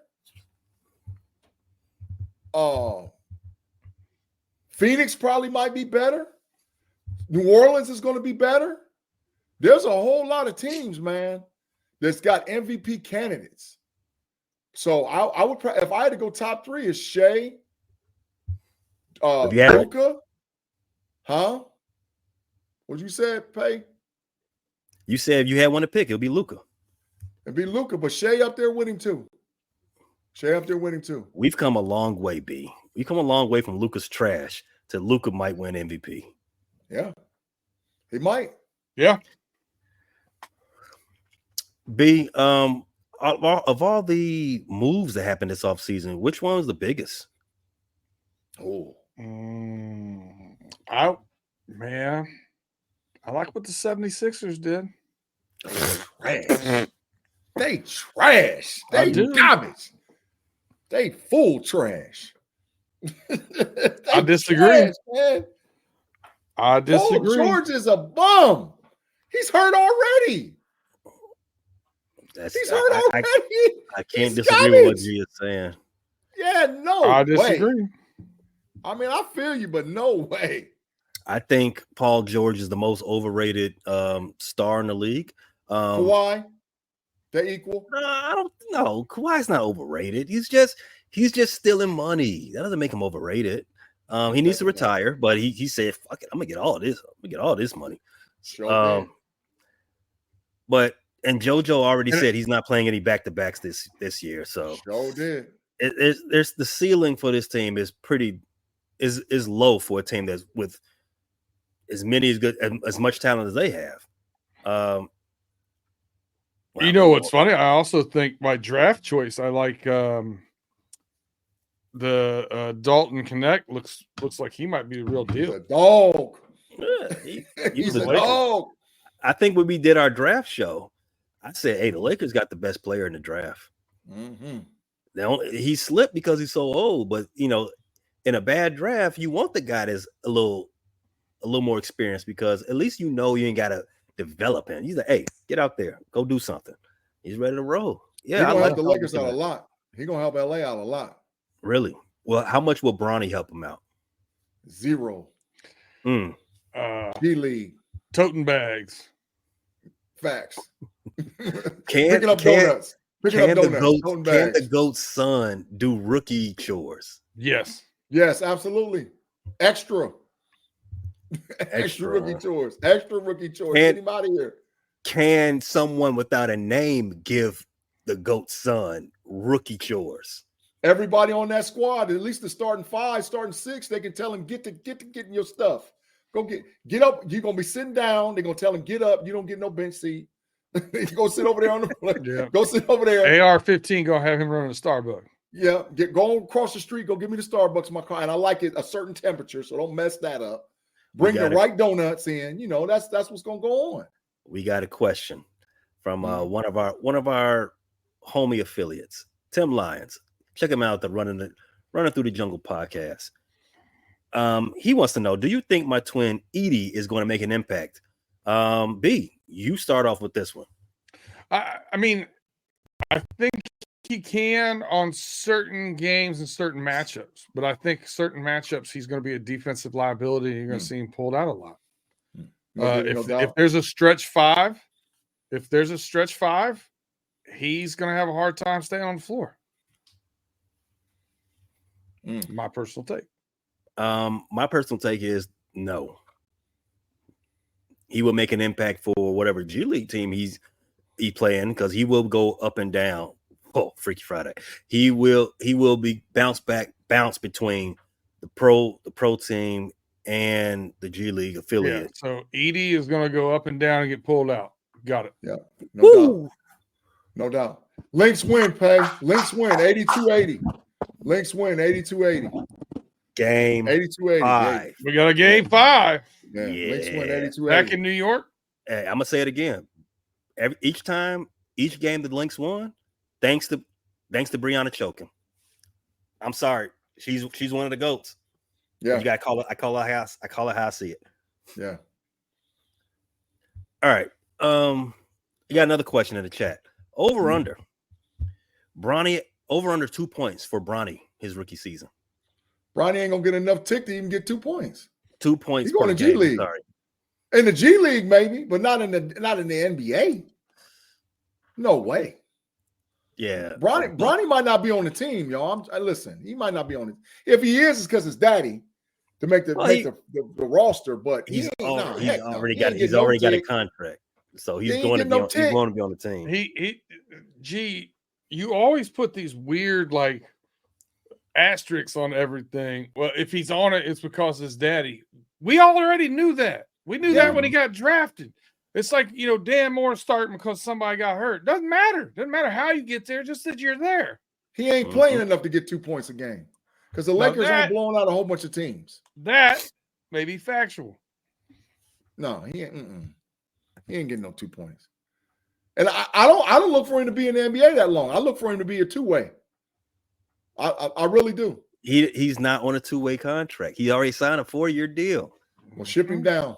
Phoenix probably might be better. New Orleans is gonna be better. There's a whole lot of teams, man, that's got MVP candidates. So I would if I had to go top three, is Shea, Luka, huh? What you said, Pay? You said if you had one to pick, it'll be Luka. It'd be Luka, but Shea up there with him too. We've come a long way, B. We've come a long way from Luka's trash to Luka might win MVP. Yeah, he might. Yeah. B, of all the moves that happened this offseason, which one was the biggest? Oh, I like what the 76ers did. Trash. They trash. I They do. garbage. They full trash. I disagree. Trash, man. I disagree. Paul George is a bum. He's hurt already. He's hurt already. I can't He's disagree with what garbage. G is saying. Yeah, no I way. disagree. I mean, I feel you, but no way. I think Paul George is the most overrated star in the league. Kawhi, they equal. I don't know. Kawhi's not overrated. He's just stealing money. That doesn't make him overrated. He needs to retire, but he said, "Fuck it, I'm gonna get all this. I'm gonna get all this money." Sure did. But JoJo already said he's not playing any back-to-backs this year. So Sure did. there's the ceiling for this team is low for a team that's with as much talent as they have. You know what's funny? I also think my draft choice, I like the Dalton Connect looks like he might be the real He's deal. a dog. He's He's a a Laker. dog. I think when we did our draft show, I said, "Hey, the Lakers got the best player in the draft." Mm-hmm. He slipped because he's so old, but in a bad draft, you want the guy that's a little more experienced because at least you ain't got to develop him. He's like, "Hey, get out there, go do something." He's ready to roll. Yeah, He's I gonna like help the Lakers out a lot. He's gonna help LA out a lot. Really? Well, how much will Bronny help him out? 0. Mm. G League. Toting bags. Facts. Can donuts. Picking up donuts. Toting can the bags. GOAT's son do rookie chores? Yes. Yes, absolutely. Extra Extra. rookie chores. Extra rookie chores. And- Get him out of here. Can someone without a name give the GOAT's son rookie chores? Everybody on that squad, at least the starting 5, starting 6, they can tell him get to getting your stuff. Go get up. You're gonna be sitting down. They're gonna tell him get up. You don't get no bench seat. Go sit over there on the Yeah. Go sit over there. AR-15 gonna have him running a Starbucks. Yeah, go across the street. Go give me the Starbucks in my car, and I like it a certain temperature, so don't mess that up. Bring the right donuts in. That's what's gonna go on. We got a question from one of our homie affiliates, Tim Lyons. Check him out, the Running Through the Jungle podcast. He wants to know, do you think my twin Edie is going to make an impact? B, you start off with this one. I mean, I think he can on certain games and certain matchups, but I think certain matchups he's going to be a defensive liability and you're going to see him pulled out a lot. If there's a stretch 5, he's going to have a hard time staying on the floor. My personal take. My personal take is no. He will make an impact for whatever G League team he's playing because he will go up and down. Oh, Freaky Friday. He will be bounce between the pro team and the G League affiliate. Yeah, so Edie is going to go up and down and get pulled out. Got it. Yeah, no doubt. No doubt. Lynx win, Pay. Lynx win 82-80. Lynx win 82-80. Game 82-80. 5. We got a game 5. Yeah. Lynx win Yeah. 82-80. Back in New York. Hey, I'm gonna say it again. Each game the Lynx won, thanks to Brianna choking. I'm sorry, she's one of the goats. Yeah. You gotta call it. I call it how I see it. Yeah. All right. You got another question in the chat. Over under. Bronny over under 2 points for Bronny his rookie season. Bronny ain't gonna get enough tick to even get 2 points. 2 points. He's going to per G game. League. Sorry. In the G League, maybe, but not in the NBA. No way. Yeah. Bronny might not be on the team, y'all. Listen, he might not be on it. If he is, it's because his daddy to make the roster. But he's already He got ain't getting got a tick. contract, so he's He ain't going to getting be no on, tick. he's going to be on the team. You always put these weird like asterisks on everything. Well, if he's on it, it's because his daddy. We already knew that. We knew that when he got drafted. It's like, Dan Moore starting because somebody got hurt. Doesn't matter. Doesn't matter how you get there, just that you're there. He ain't playing enough to get 2 points a game because the Lakers aren't blowing out a whole bunch of teams. That may be factual. No, he ain't. He ain't getting no 2 points. And I don't look for him to be in the NBA that long. I look for him to be a two-way. I really do. He's not on a 2-way contract. He already signed a 4-year deal. Well, ship him down.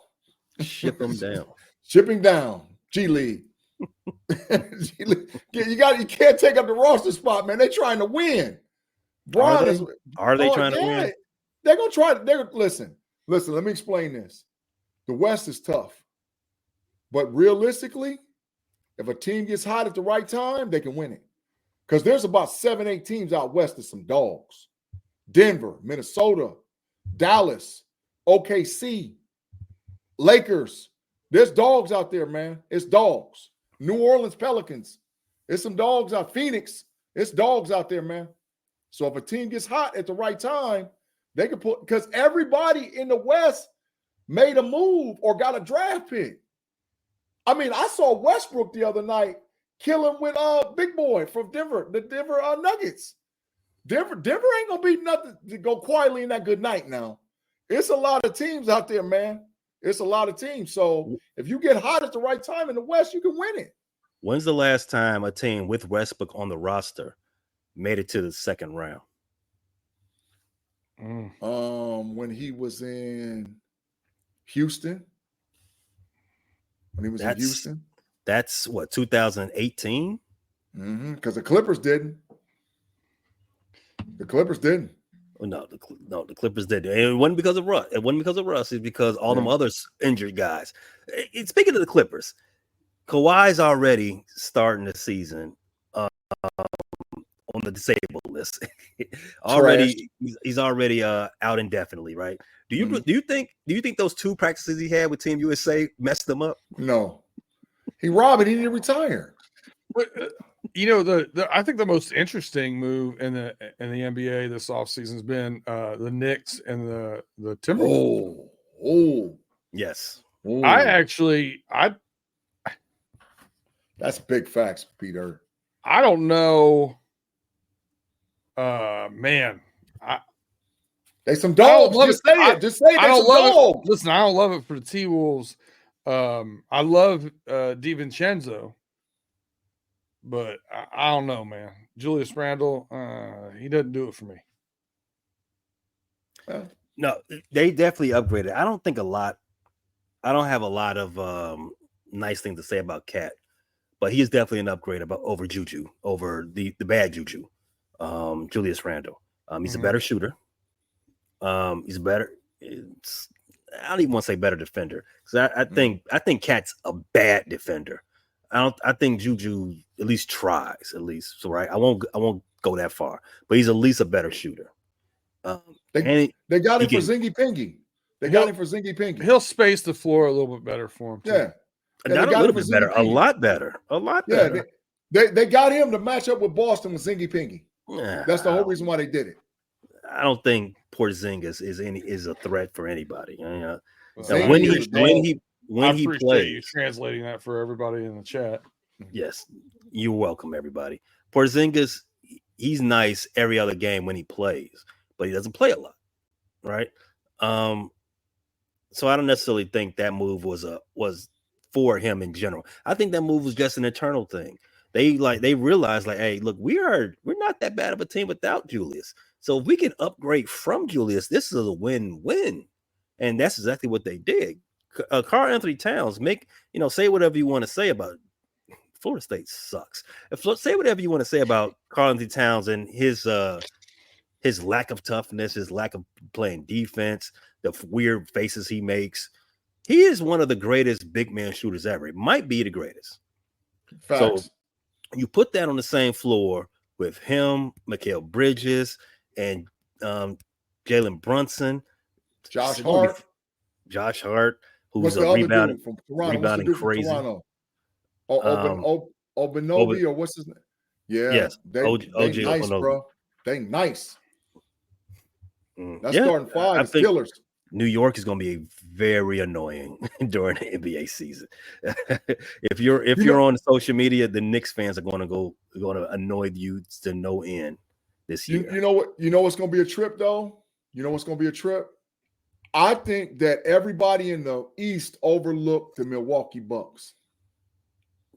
Ship him down. Ship him down. G League. G League. You can't take up the roster spot, man. They're trying to win. Are they trying to win? They're gonna try. Listen. Let me explain this. The West is tough, but realistically, if a team gets hot at the right time, they can win it. Because there's about 7-8 teams out west of some dogs. Denver, Minnesota, Dallas, OKC, Lakers. There's dogs out there, man. It's dogs. New Orleans Pelicans. There's some dogs out. Phoenix. It's dogs out there, man. So if a team gets hot at the right time, they can put, because everybody in the West made a move or got a draft pick. I mean, I saw Westbrook the other night killing with Big Boy from Denver, the Denver Nuggets. Denver ain't gonna be nothing to go quietly in that good night now. It's a lot of teams out there, man. It's a lot of teams. So if you get hot at the right time in the West, you can win it. When's the last time a team with Westbrook on the roster made it to the second round? When he was in Houston. When he was in Houston. That's what, 2018? Because the Clippers didn't. The Clippers didn't. Oh, no, the Clippers did. And it wasn't because of Russ. It wasn't because of Russ. It's because all them other injured guys. Speaking of the Clippers, Kawhi's already starting the season on the disabled list. He's already out indefinitely, right? Do you think those 2 practices he had with Team USA messed them up? No. He robbed it. He didn't retire. But I think the most interesting move in the NBA this offseason has been the Knicks and the Timberwolves. Yes. That's big facts, Peter. I don't know. Man, they some dogs. Just say it. Just say it. I don't love it. Listen, I don't love it for the T-Wolves. I love DiVincenzo, but I don't know, man. Julius Randle, he doesn't do it for me. No, they definitely upgraded. I don't have a lot of nice things to say about Cat, but he is definitely an upgrade over Juju, over the bad Juju. Julius Randle. He's a better shooter. He's better. I don't even want to say better defender because I think Cat's a bad defender. I think Juju at least tries, so right. I won't go that far, but he's at least a better shooter. They got him for Zingy Pingy. He'll space the floor a little bit better for him too. Yeah. Not a little bit better, a lot better. Yeah, they got him to match up with Boston with Zingy Pingy. Yeah, that's the whole reason why they did it. I don't think Porzingis is a threat for anybody. When when he appreciate you plays. translating that for everybody in the chat. Yes, you're welcome, everybody. Porzingis, he's nice every other game when he plays, but he doesn't play a lot, right? So I don't necessarily think that move was for him in general. I think that move was just an internal thing. They realized like, hey, look, we're not that bad of a team without Julius. So if we can upgrade from Julius, this is a win-win, and that's exactly what they did. Karl Anthony Towns, say whatever you want to say about it. Florida State sucks. Say whatever you want to say about Karl Anthony Towns and his lack of toughness, his lack of playing defense, the weird faces he makes. He is one of the greatest big man shooters ever. It might be the greatest. Facts. So you put that on the same floor with him, Mikal Bridges, and Jalen Brunson, Josh Hart, who's what's a the other rebounding, dude from Toronto? rebounding What's the dude crazy. from Toronto? Obanobi, or what's his name? Yeah, yes, they OG nice, Obanobi. bro. They nice. That's Yeah, starting five. I It's think killers. New York is going to be very annoying during the NBA season. if you're on social media, the Knicks fans are going to annoy you to no end this year. You know what? You know what's going to be a trip though. You know what's going to be a trip. I think that everybody in the East overlooked the Milwaukee Bucks.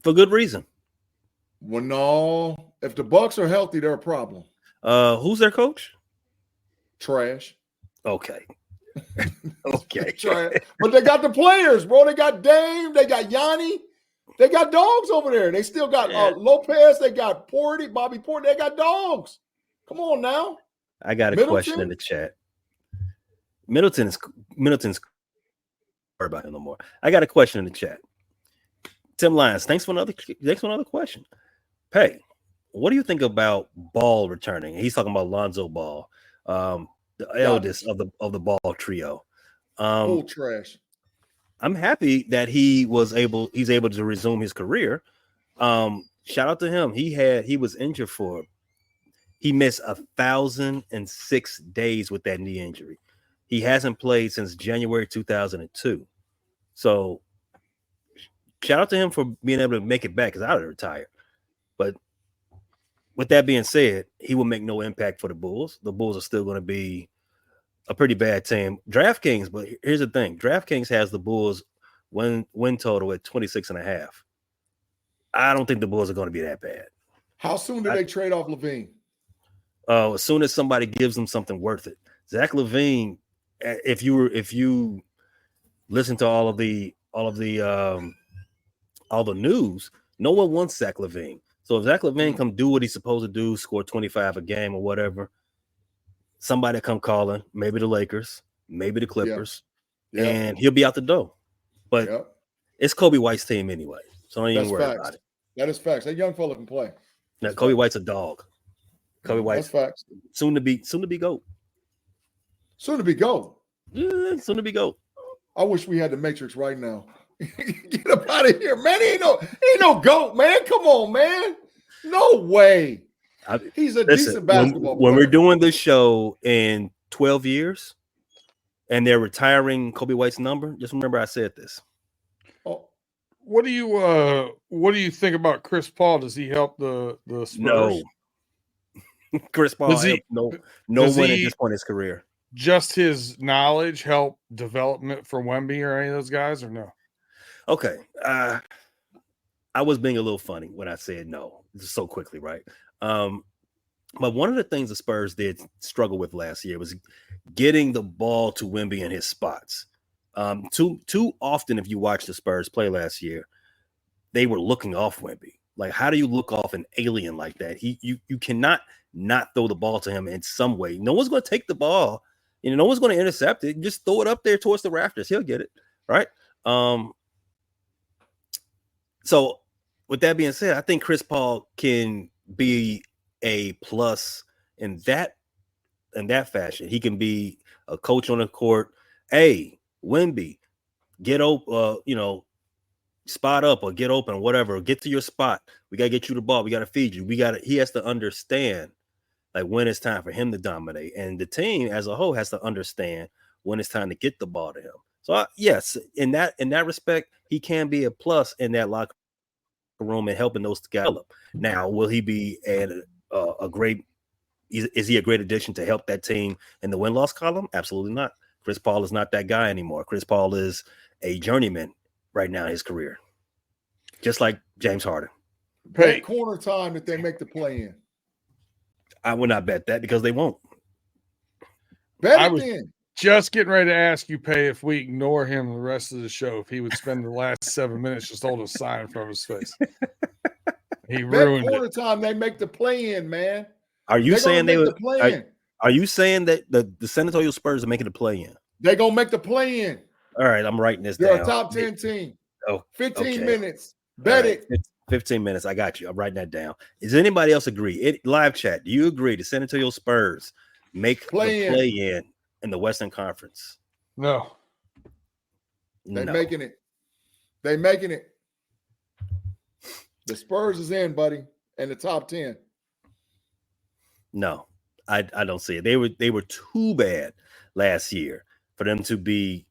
For good reason. Well, no. If the Bucks are healthy, they're a problem. Who's their coach? Trash. Okay. Okay. Trash. But they got the players, bro. They got Dame. They got Yanni. They got dogs over there. They still got Lopez. They got Bobby Porter. They got dogs. Come on now. I got a question in the chat. Middleton's worry about him no more. I got a question in the chat. Tim Lyons, thanks for another question. Hey, what do you think about Ball returning? He's talking about Lonzo Ball, the eldest of the Ball trio. Full trash. I'm happy that he's able to resume his career. Shout out to him. He was injured he missed 1,006 days with that knee injury. He hasn't played since January 2002. So shout out to him for being able to make it back, because I would have retired. But with that being said, he will make no impact for the Bulls. The Bulls are still going to be a pretty bad team. DraftKings, but here's the thing. DraftKings has the Bulls win total at 26.5. I don't think the Bulls are going to be that bad. How soon do they trade off LaVine? As soon as somebody gives them something worth it. Zach LaVine, if you listen to all the news, no one wants Zach LaVine. So if Zach LaVine come do what he's supposed to do, score 25 a game or whatever, somebody come calling, maybe the Lakers, maybe the Clippers, and he'll be out the door. But it's Kobe White's team anyway, so don't even worry about it. That is facts. That young fella can play. Now, Kobe White's a dog. Kobe White's facts. Soon to be GOAT. Soon to be GOAT. Yeah, soon to be GOAT. I wish we had the Matrix right now. Get up out of here, man. Ain't no GOAT, man. Come on, man. No way. He's a decent basketball player. When we're doing this show in 12 years and they're retiring Kobe White's number, just remember I said this. Oh. What do you think about Chris Paul? Does he help the Spurs? No. Chris Paul no one at this point in his career. Just his knowledge help development for Wemby or any of those guys, or no? Okay. I was being a little funny when I said no so quickly, right? But one of the things the Spurs did struggle with last year was getting the ball to Wemby in his spots. Too often, if you watch the Spurs play last year, they were looking off Wemby. Like, how do you look off an alien like that? You cannot not throw the ball to him in some way. No one's going to take the ball. No one's going to intercept it. Just throw it up there towards the rafters. He'll get it, right? So with that being said, I think Chris Paul can be a plus in that fashion. He can be a coach on the court. Hey, Wemby, get open, spot up or get open, whatever. Get to your spot. We got to get you the ball. We got to feed you. He has to understand like when it's time for him to dominate. And the team as a whole has to understand when it's time to get the ball to him. So yes, in that respect, he can be a plus in that locker room and helping those to develop. Now, will he be a great? Is he a great addition to help that team in the win-loss column? Absolutely not. Chris Paul is not that guy anymore. Chris Paul is a journeyman right now in his career, just like James Harden. Bet corner time that they make the play in. I would not bet that because they won't. Bet I it was then. just getting ready to ask you, Pay, if we ignore him the rest of the show, if he would spend the last 7 minutes just holding a sign in front of his face. He Bet ruined corner it. time they make the play in, man. Are you saying they would? play in? Are you saying that the San Antonio Spurs are making the play in? They're gonna make the play in. All right, I'm writing this They're down. a top 10 team. Oh, 15 okay. minutes. Bet right. it. 15 minutes. I got you. I'm writing that down. Does anybody else agree? Live chat. Do you agree the San Antonio Spurs make the play in the Western Conference? No. They're making it. They're making it. The Spurs is in, buddy, in the top 10. No, I don't see it. They were too bad last year for them to be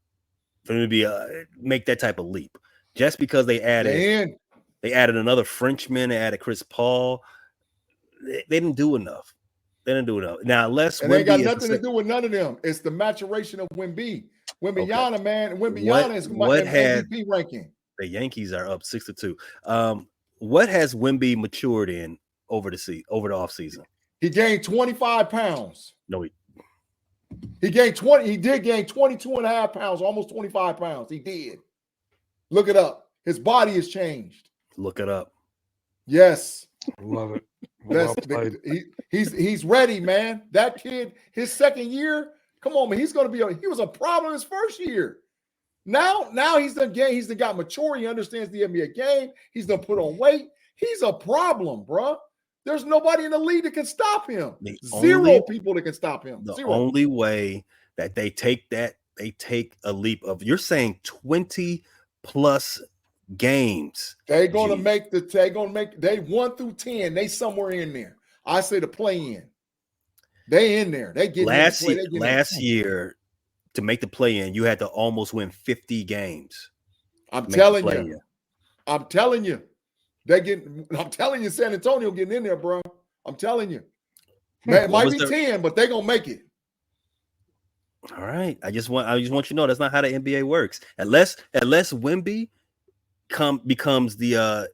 make that type of leap. Just because they added another Frenchman, they added Chris Paul. They didn't do enough. They didn't do enough. Now, unless and they got nothing to do with none of them. It's the maturation of Wemby. Wembanyama, okay. Man. Wembanyama is my MVP ranking. The Yankees are up 6-2. What has Wemby matured in over the offseason? He gained 25 pounds. No, he gained 20. He did gain 22 and a half pounds, almost 25 pounds. He did. Look it up. His body has changed. Look it up. Yes. Love it. Well he's ready, man. That kid, his second year, come on, man. He's going to be he was a problem his first year. Now he's done got mature. He understands the NBA game. He's done put on weight. He's a problem, bro. There's nobody in the league that can stop him. Zero people that can stop him. The only way that they take a leap of, you're saying 20 plus games. They're gonna make they 1 through 10. They somewhere in there. I say the play in. They in there. They get last year to make the play in, you had to almost win 50 games. I'm telling you. I'm telling you, San Antonio getting in there, bro. I'm telling you. Man, it might be 10, but they're gonna make it. All right. I just want you to know that's not how the NBA works. Unless Wemby becomes the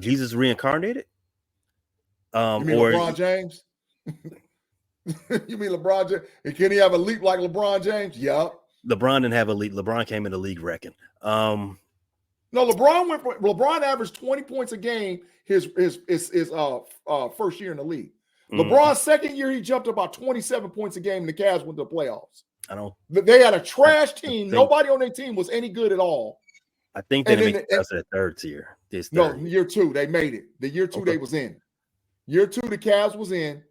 Jesus reincarnated. You mean LeBron James? You mean LeBron James? And can he have a leap like LeBron James? Yep. LeBron didn't have a leap. LeBron came in the league wrecking. No, LeBron averaged 20 points a game his first year in the league. LeBron's second year, he jumped about 27 points a game, and the Cavs went to the playoffs. They had a trash team. Nobody on their team was any good at all. I think they didn't make the playoffs at third tier. Year two, they made it. The year two, they was in. Year two, the Cavs was in.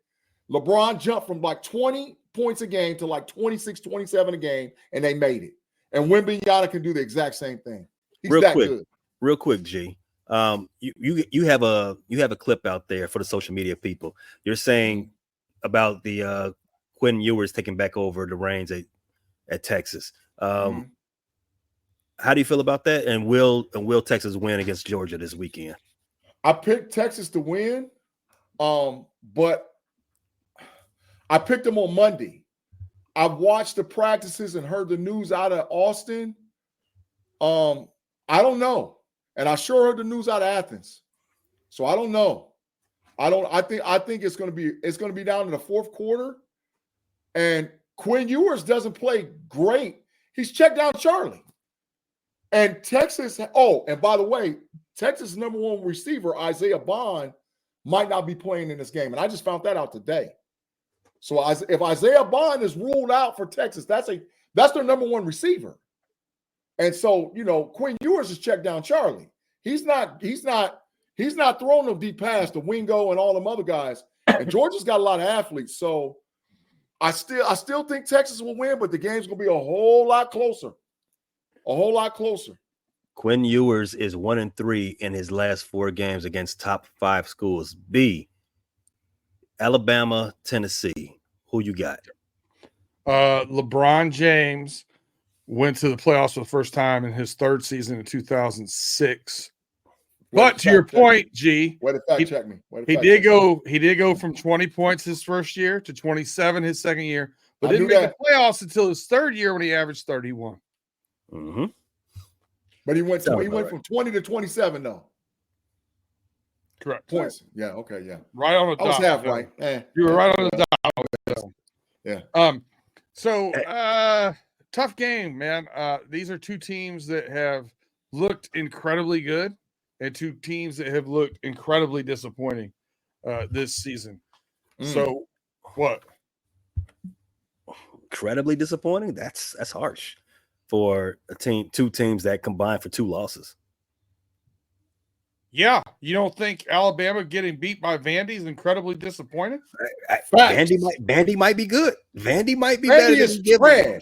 LeBron jumped from like 20 points a game to like 26, 27 a game, and they made it. And Wembanyama can do the exact same thing. He's real quick, G. You have a clip out there for the social media people. You're saying about the Quinn Ewers taking back over the reins at Texas. How do you feel about that? And will Texas win against Georgia this weekend? I picked Texas to win, but I picked them on Monday. I've watched the practices and heard the news out of Austin. I don't know. And I sure heard the news out of Athens. So I don't know. I think it's going to be down in the fourth quarter. And Quinn Ewers doesn't play great. He's checked down Charlie. And Texas, and by the way, Texas' number one receiver, Isaiah Bond, might not be playing in this game. And I just found that out today. So if Isaiah Bond is ruled out for Texas, that's their number one receiver. And so, Quinn Ewers is checked down Charlie. He's not throwing no deep pass to Wingo and all them other guys. And Georgia's got a lot of athletes. So I still think Texas will win, but the game's gonna be a whole lot closer. A whole lot closer. Quinn Ewers is 1-3 in his last 4 games against top 5 schools. B, Alabama, Tennessee. Who you got? LeBron James went to the playoffs for the first time in his third season in 2006. But to your point, G, way to fact check me. He did go from 20 points his first year to 27 his second year, but didn't make the playoffs until his third year when he averaged 31. Mm-hmm. But he went from 20 to 27 though. Correct. Points. Yeah. Okay. Yeah. Right on the dot. I was half right. You were right on the dot. Yeah. So tough game, man. These are two teams that have looked incredibly good and two teams that have looked incredibly disappointing this season. So what? Incredibly disappointing? That's harsh for two teams that combined for 2 losses. Yeah, you don't think Alabama getting beat by Vandy is incredibly disappointing? Vandy might be good. Vandy might be Vandy better is than trash.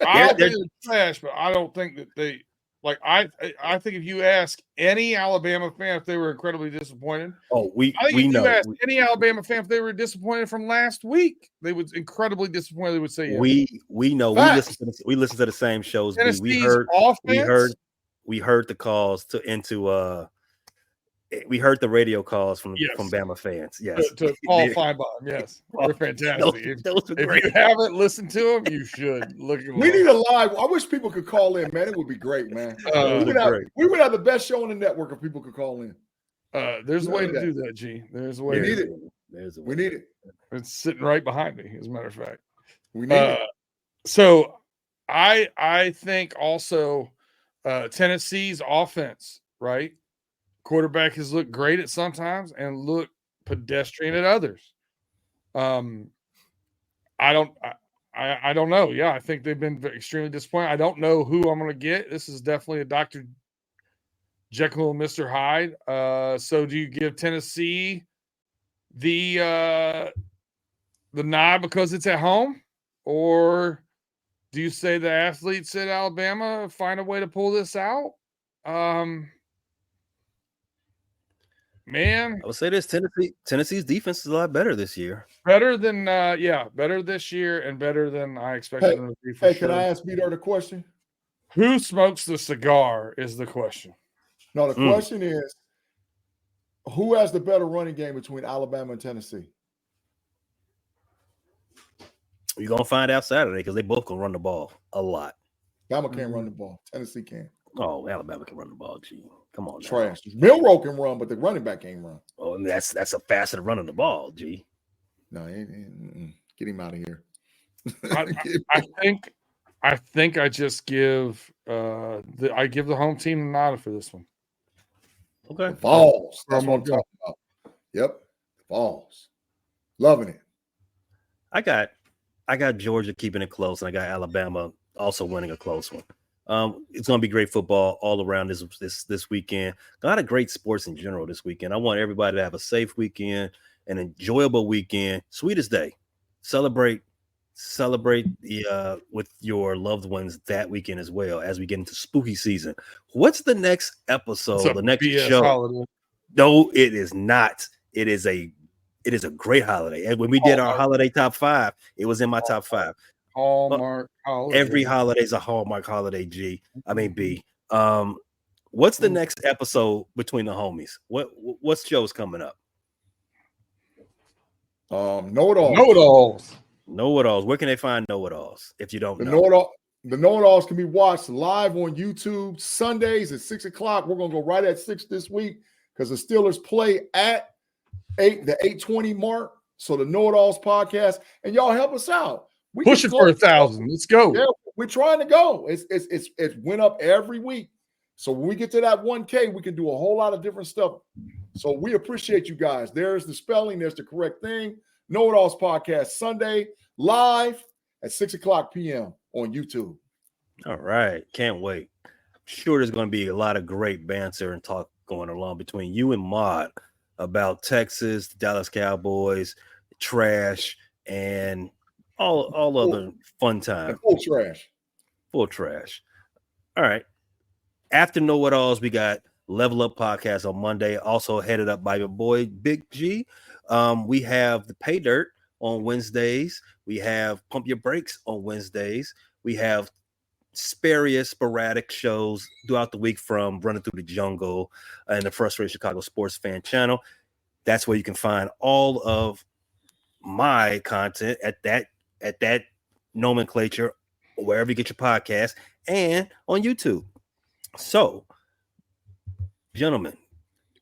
I don't think they're trash, but I don't think that they like. I think if you ask any Alabama fan if they were incredibly disappointed, any Alabama fan if they were disappointed from last week, they would incredibly disappointed. They would say, yeah. We know. We listen to the same shows. We heard the calls we heard the radio calls from Bama fans. Yes, to Paul Feinbaum. Yes, they're fantastic. Those if you haven't listened to them, you should look at them. We need a live. I wish people could call in, man. It would be great, man. We would have the best show on the network if people could call in. There's a way to do that, G. There's a way. We need it. We need it. It's sitting right behind me, as a matter of fact. We need it. So I think also Tennessee's offense, right? Quarterback has looked great at sometimes and looked pedestrian at others. I don't know. Yeah, I think they've been extremely disappointed. I don't know who I'm going to get. This is definitely a Dr. Jekyll and Mr. Hyde. So do you give Tennessee the nod because it's at home, or do you say the athletes at Alabama find a way to pull this out? Man, I would say this: Tennessee's defense is a lot better this year. Better this year and better than I expected them to be. Hey, can I ask Peter the question? Who smokes the cigar is the question. No, the question is, who has the better running game between Alabama and Tennessee? You're gonna find out Saturday because they both can run the ball a lot. Alabama can't run the ball. Tennessee can. Oh, Alabama can run the ball. Gee, come on. Trash. Milroe can run, but the running back can't run. Oh, and that's a faster running the ball. Gee. No, get him out of here. I think I just give the home team the nod for this one. Okay. The Vols. That's what I'm talking about. Yep. The Vols. Loving it. I got Georgia keeping it close, and I got Alabama also winning a close one. It's going to be great football all around this weekend. A lot of great sports in general this weekend. I want everybody to have a safe weekend, an enjoyable weekend, sweetest day. Celebrate with your loved ones that weekend as well as we get into spooky season. What's the next episode? The next BS show? Holiday. No, it is not. It is a great holiday. And when we did our holiday top 5, it was in my top 5. Hallmark holiday. Every holiday is a Hallmark holiday, B. What's the next episode between the homies? What show's coming up? Know-it-alls. Know-it-alls. Where can they find know-it-alls if you don't know? The know-it-alls can be watched live on YouTube Sundays at 6:00. We're going to go right at 6 this week because the Steelers play at the 8:20 mark. So the Know-it-alls podcast, and y'all help us out. We push it for 1,000. Let's go. Yeah, we're trying to go. It went up every week. So when we get to that 1K, we can do a whole lot of different stuff. So we appreciate you guys. There's the spelling. There's the correct thing. Know-it-alls podcast Sunday live at 6:00 p.m. on YouTube. All right. Can't wait. I'm sure there's going to be a lot of great banter and talk going along between you and Maude about Texas, the Dallas Cowboys, trash, and all other fun time. Full trash. All right. After Know-it-alls, we got Level Up Podcast on Monday, also headed up by your boy Big G. We have the Pay Dirt on Wednesdays. We have Pump Your Brakes on Wednesdays. We have sporadic shows throughout the week from Running Through the Jungle and the Frustrated Chicago Sports Fan channel. That's where you can find all of my content at that nomenclature, wherever you get your podcast, and on YouTube. So, gentlemen,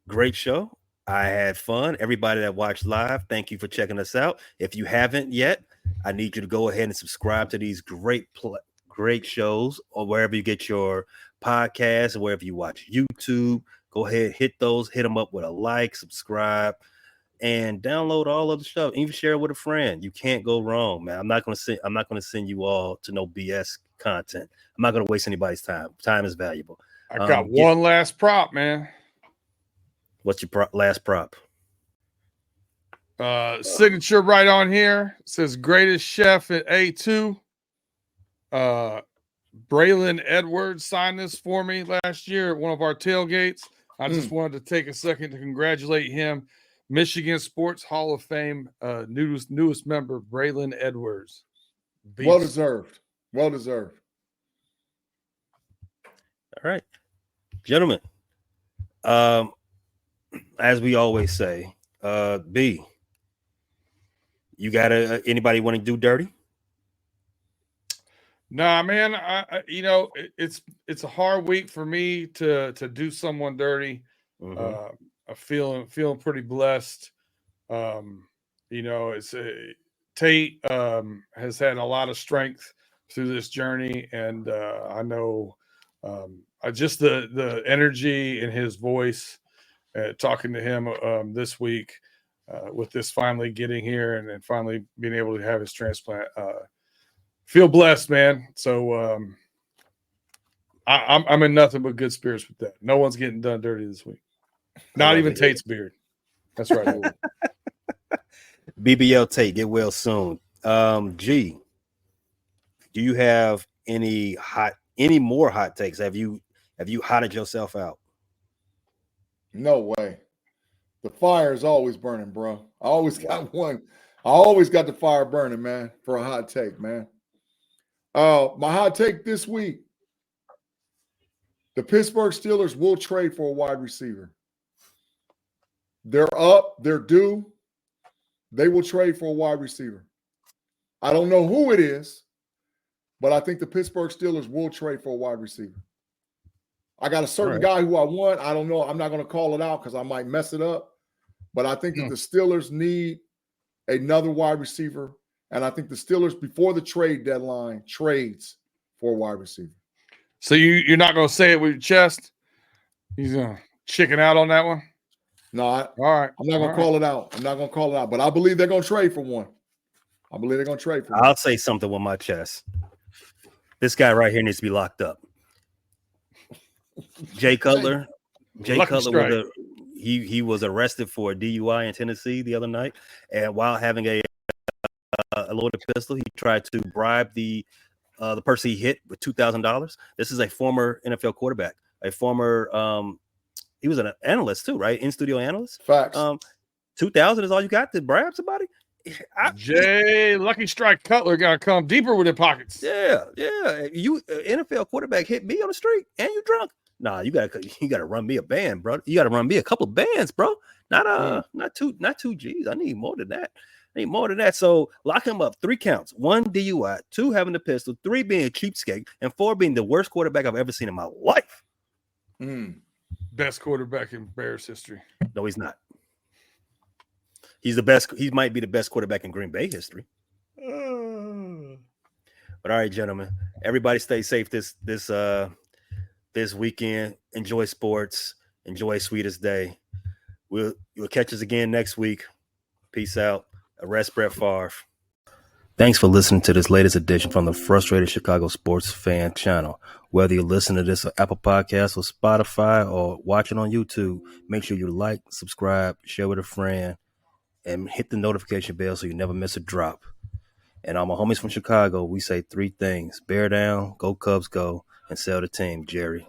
great show. I had fun. Everybody that watched live, thank you for checking us out. If you haven't yet, I need you to go ahead and subscribe to these great shows, or wherever you get your podcasts, or wherever you watch YouTube. Go ahead, hit them up with a like, subscribe, and download all of the stuff. Even share it with a friend. You can't go wrong, man. I'm not gonna send you all to no BS content. I'm not gonna waste anybody's time. Time is valuable. I got one last prop, man. What's your last prop? Signature right on here. It says greatest chef at A2. Braylon Edwards signed this for me last year at one of our tailgates. I just wanted to take a second to congratulate him. Michigan Sports Hall of Fame newest member, Braylon Edwards. Beast. Well deserved. Well deserved. All right, gentlemen. As we always say, B, you got anybody want to do dirty? Nah, man. It's a hard week for me to do someone dirty. Mm-hmm. I'm feeling pretty blessed. Tate has had a lot of strength through this journey, and I know just the energy in his voice. Talking to him this week with this finally getting here and finally being able to have his transplant. Feel blessed, man. So I'm in nothing but good spirits with that. No one's getting done dirty this week. Not even Tate's beard. That's right. BBL Tate, get well soon. G, do you have any more hot takes? Have you hotted yourself out? No way. The fire is always burning, bro. I always got one. I always got the fire burning, man, for a hot take, man. My hot take this week, the Pittsburgh Steelers will trade for a wide receiver. They're up. They're due. They will trade for a wide receiver. I don't know who it is, but I think the Pittsburgh Steelers will trade for a wide receiver. I got a certain guy who I want. I don't know. I'm not going to call it out because I might mess it up. But I think that the Steelers need another wide receiver. And I think the Steelers, before the trade deadline, trades for a wide receiver. So you're not going to say it with your chest? He's going to chicken out on that one? No, all right. I'm not going to call it out. I'm not going to call it out. But I believe they're going to trade for one. I'll say something with my chest. This guy right here needs to be locked up. Jay Cutler. He was arrested for a DUI in Tennessee the other night, and while having a loaded pistol, he tried to bribe the person he hit with $2,000. This is a former NFL quarterback, a former he was an analyst too, right? In-studio analyst. Facts. 2,000 is all you got to bribe somebody? Jay Lucky Strike Cutler got to come deeper with the pockets. Yeah. You NFL quarterback hit me on the street and you drunk. Nah, you gotta run me a band, bro. You gotta run me a couple of bands, bro. Not two G's. I need more than that. So lock him up. 3 counts: 1 DUI, 2 having the pistol, 3 being a cheapskate, and 4 being the worst quarterback I've ever seen in my life. Best quarterback in Bears history. No, he's not. He's the best. He might be the best quarterback in Green Bay history. But all right, gentlemen, everybody stay safe this weekend. Enjoy sports. Enjoy Sweetest Day. You'll catch us again next week. Peace out. Arrest Brett Favre. Thanks for listening to this latest edition from the Frustrated Chicago Sports Fan channel. Whether you listen to this on Apple Podcasts or Spotify or watch it on YouTube, make sure you like, subscribe, share with a friend, and hit the notification bell so you never miss a drop. And all my homies from Chicago, we say 3 things: bear down, go Cubs go, and sell the team, Jerry.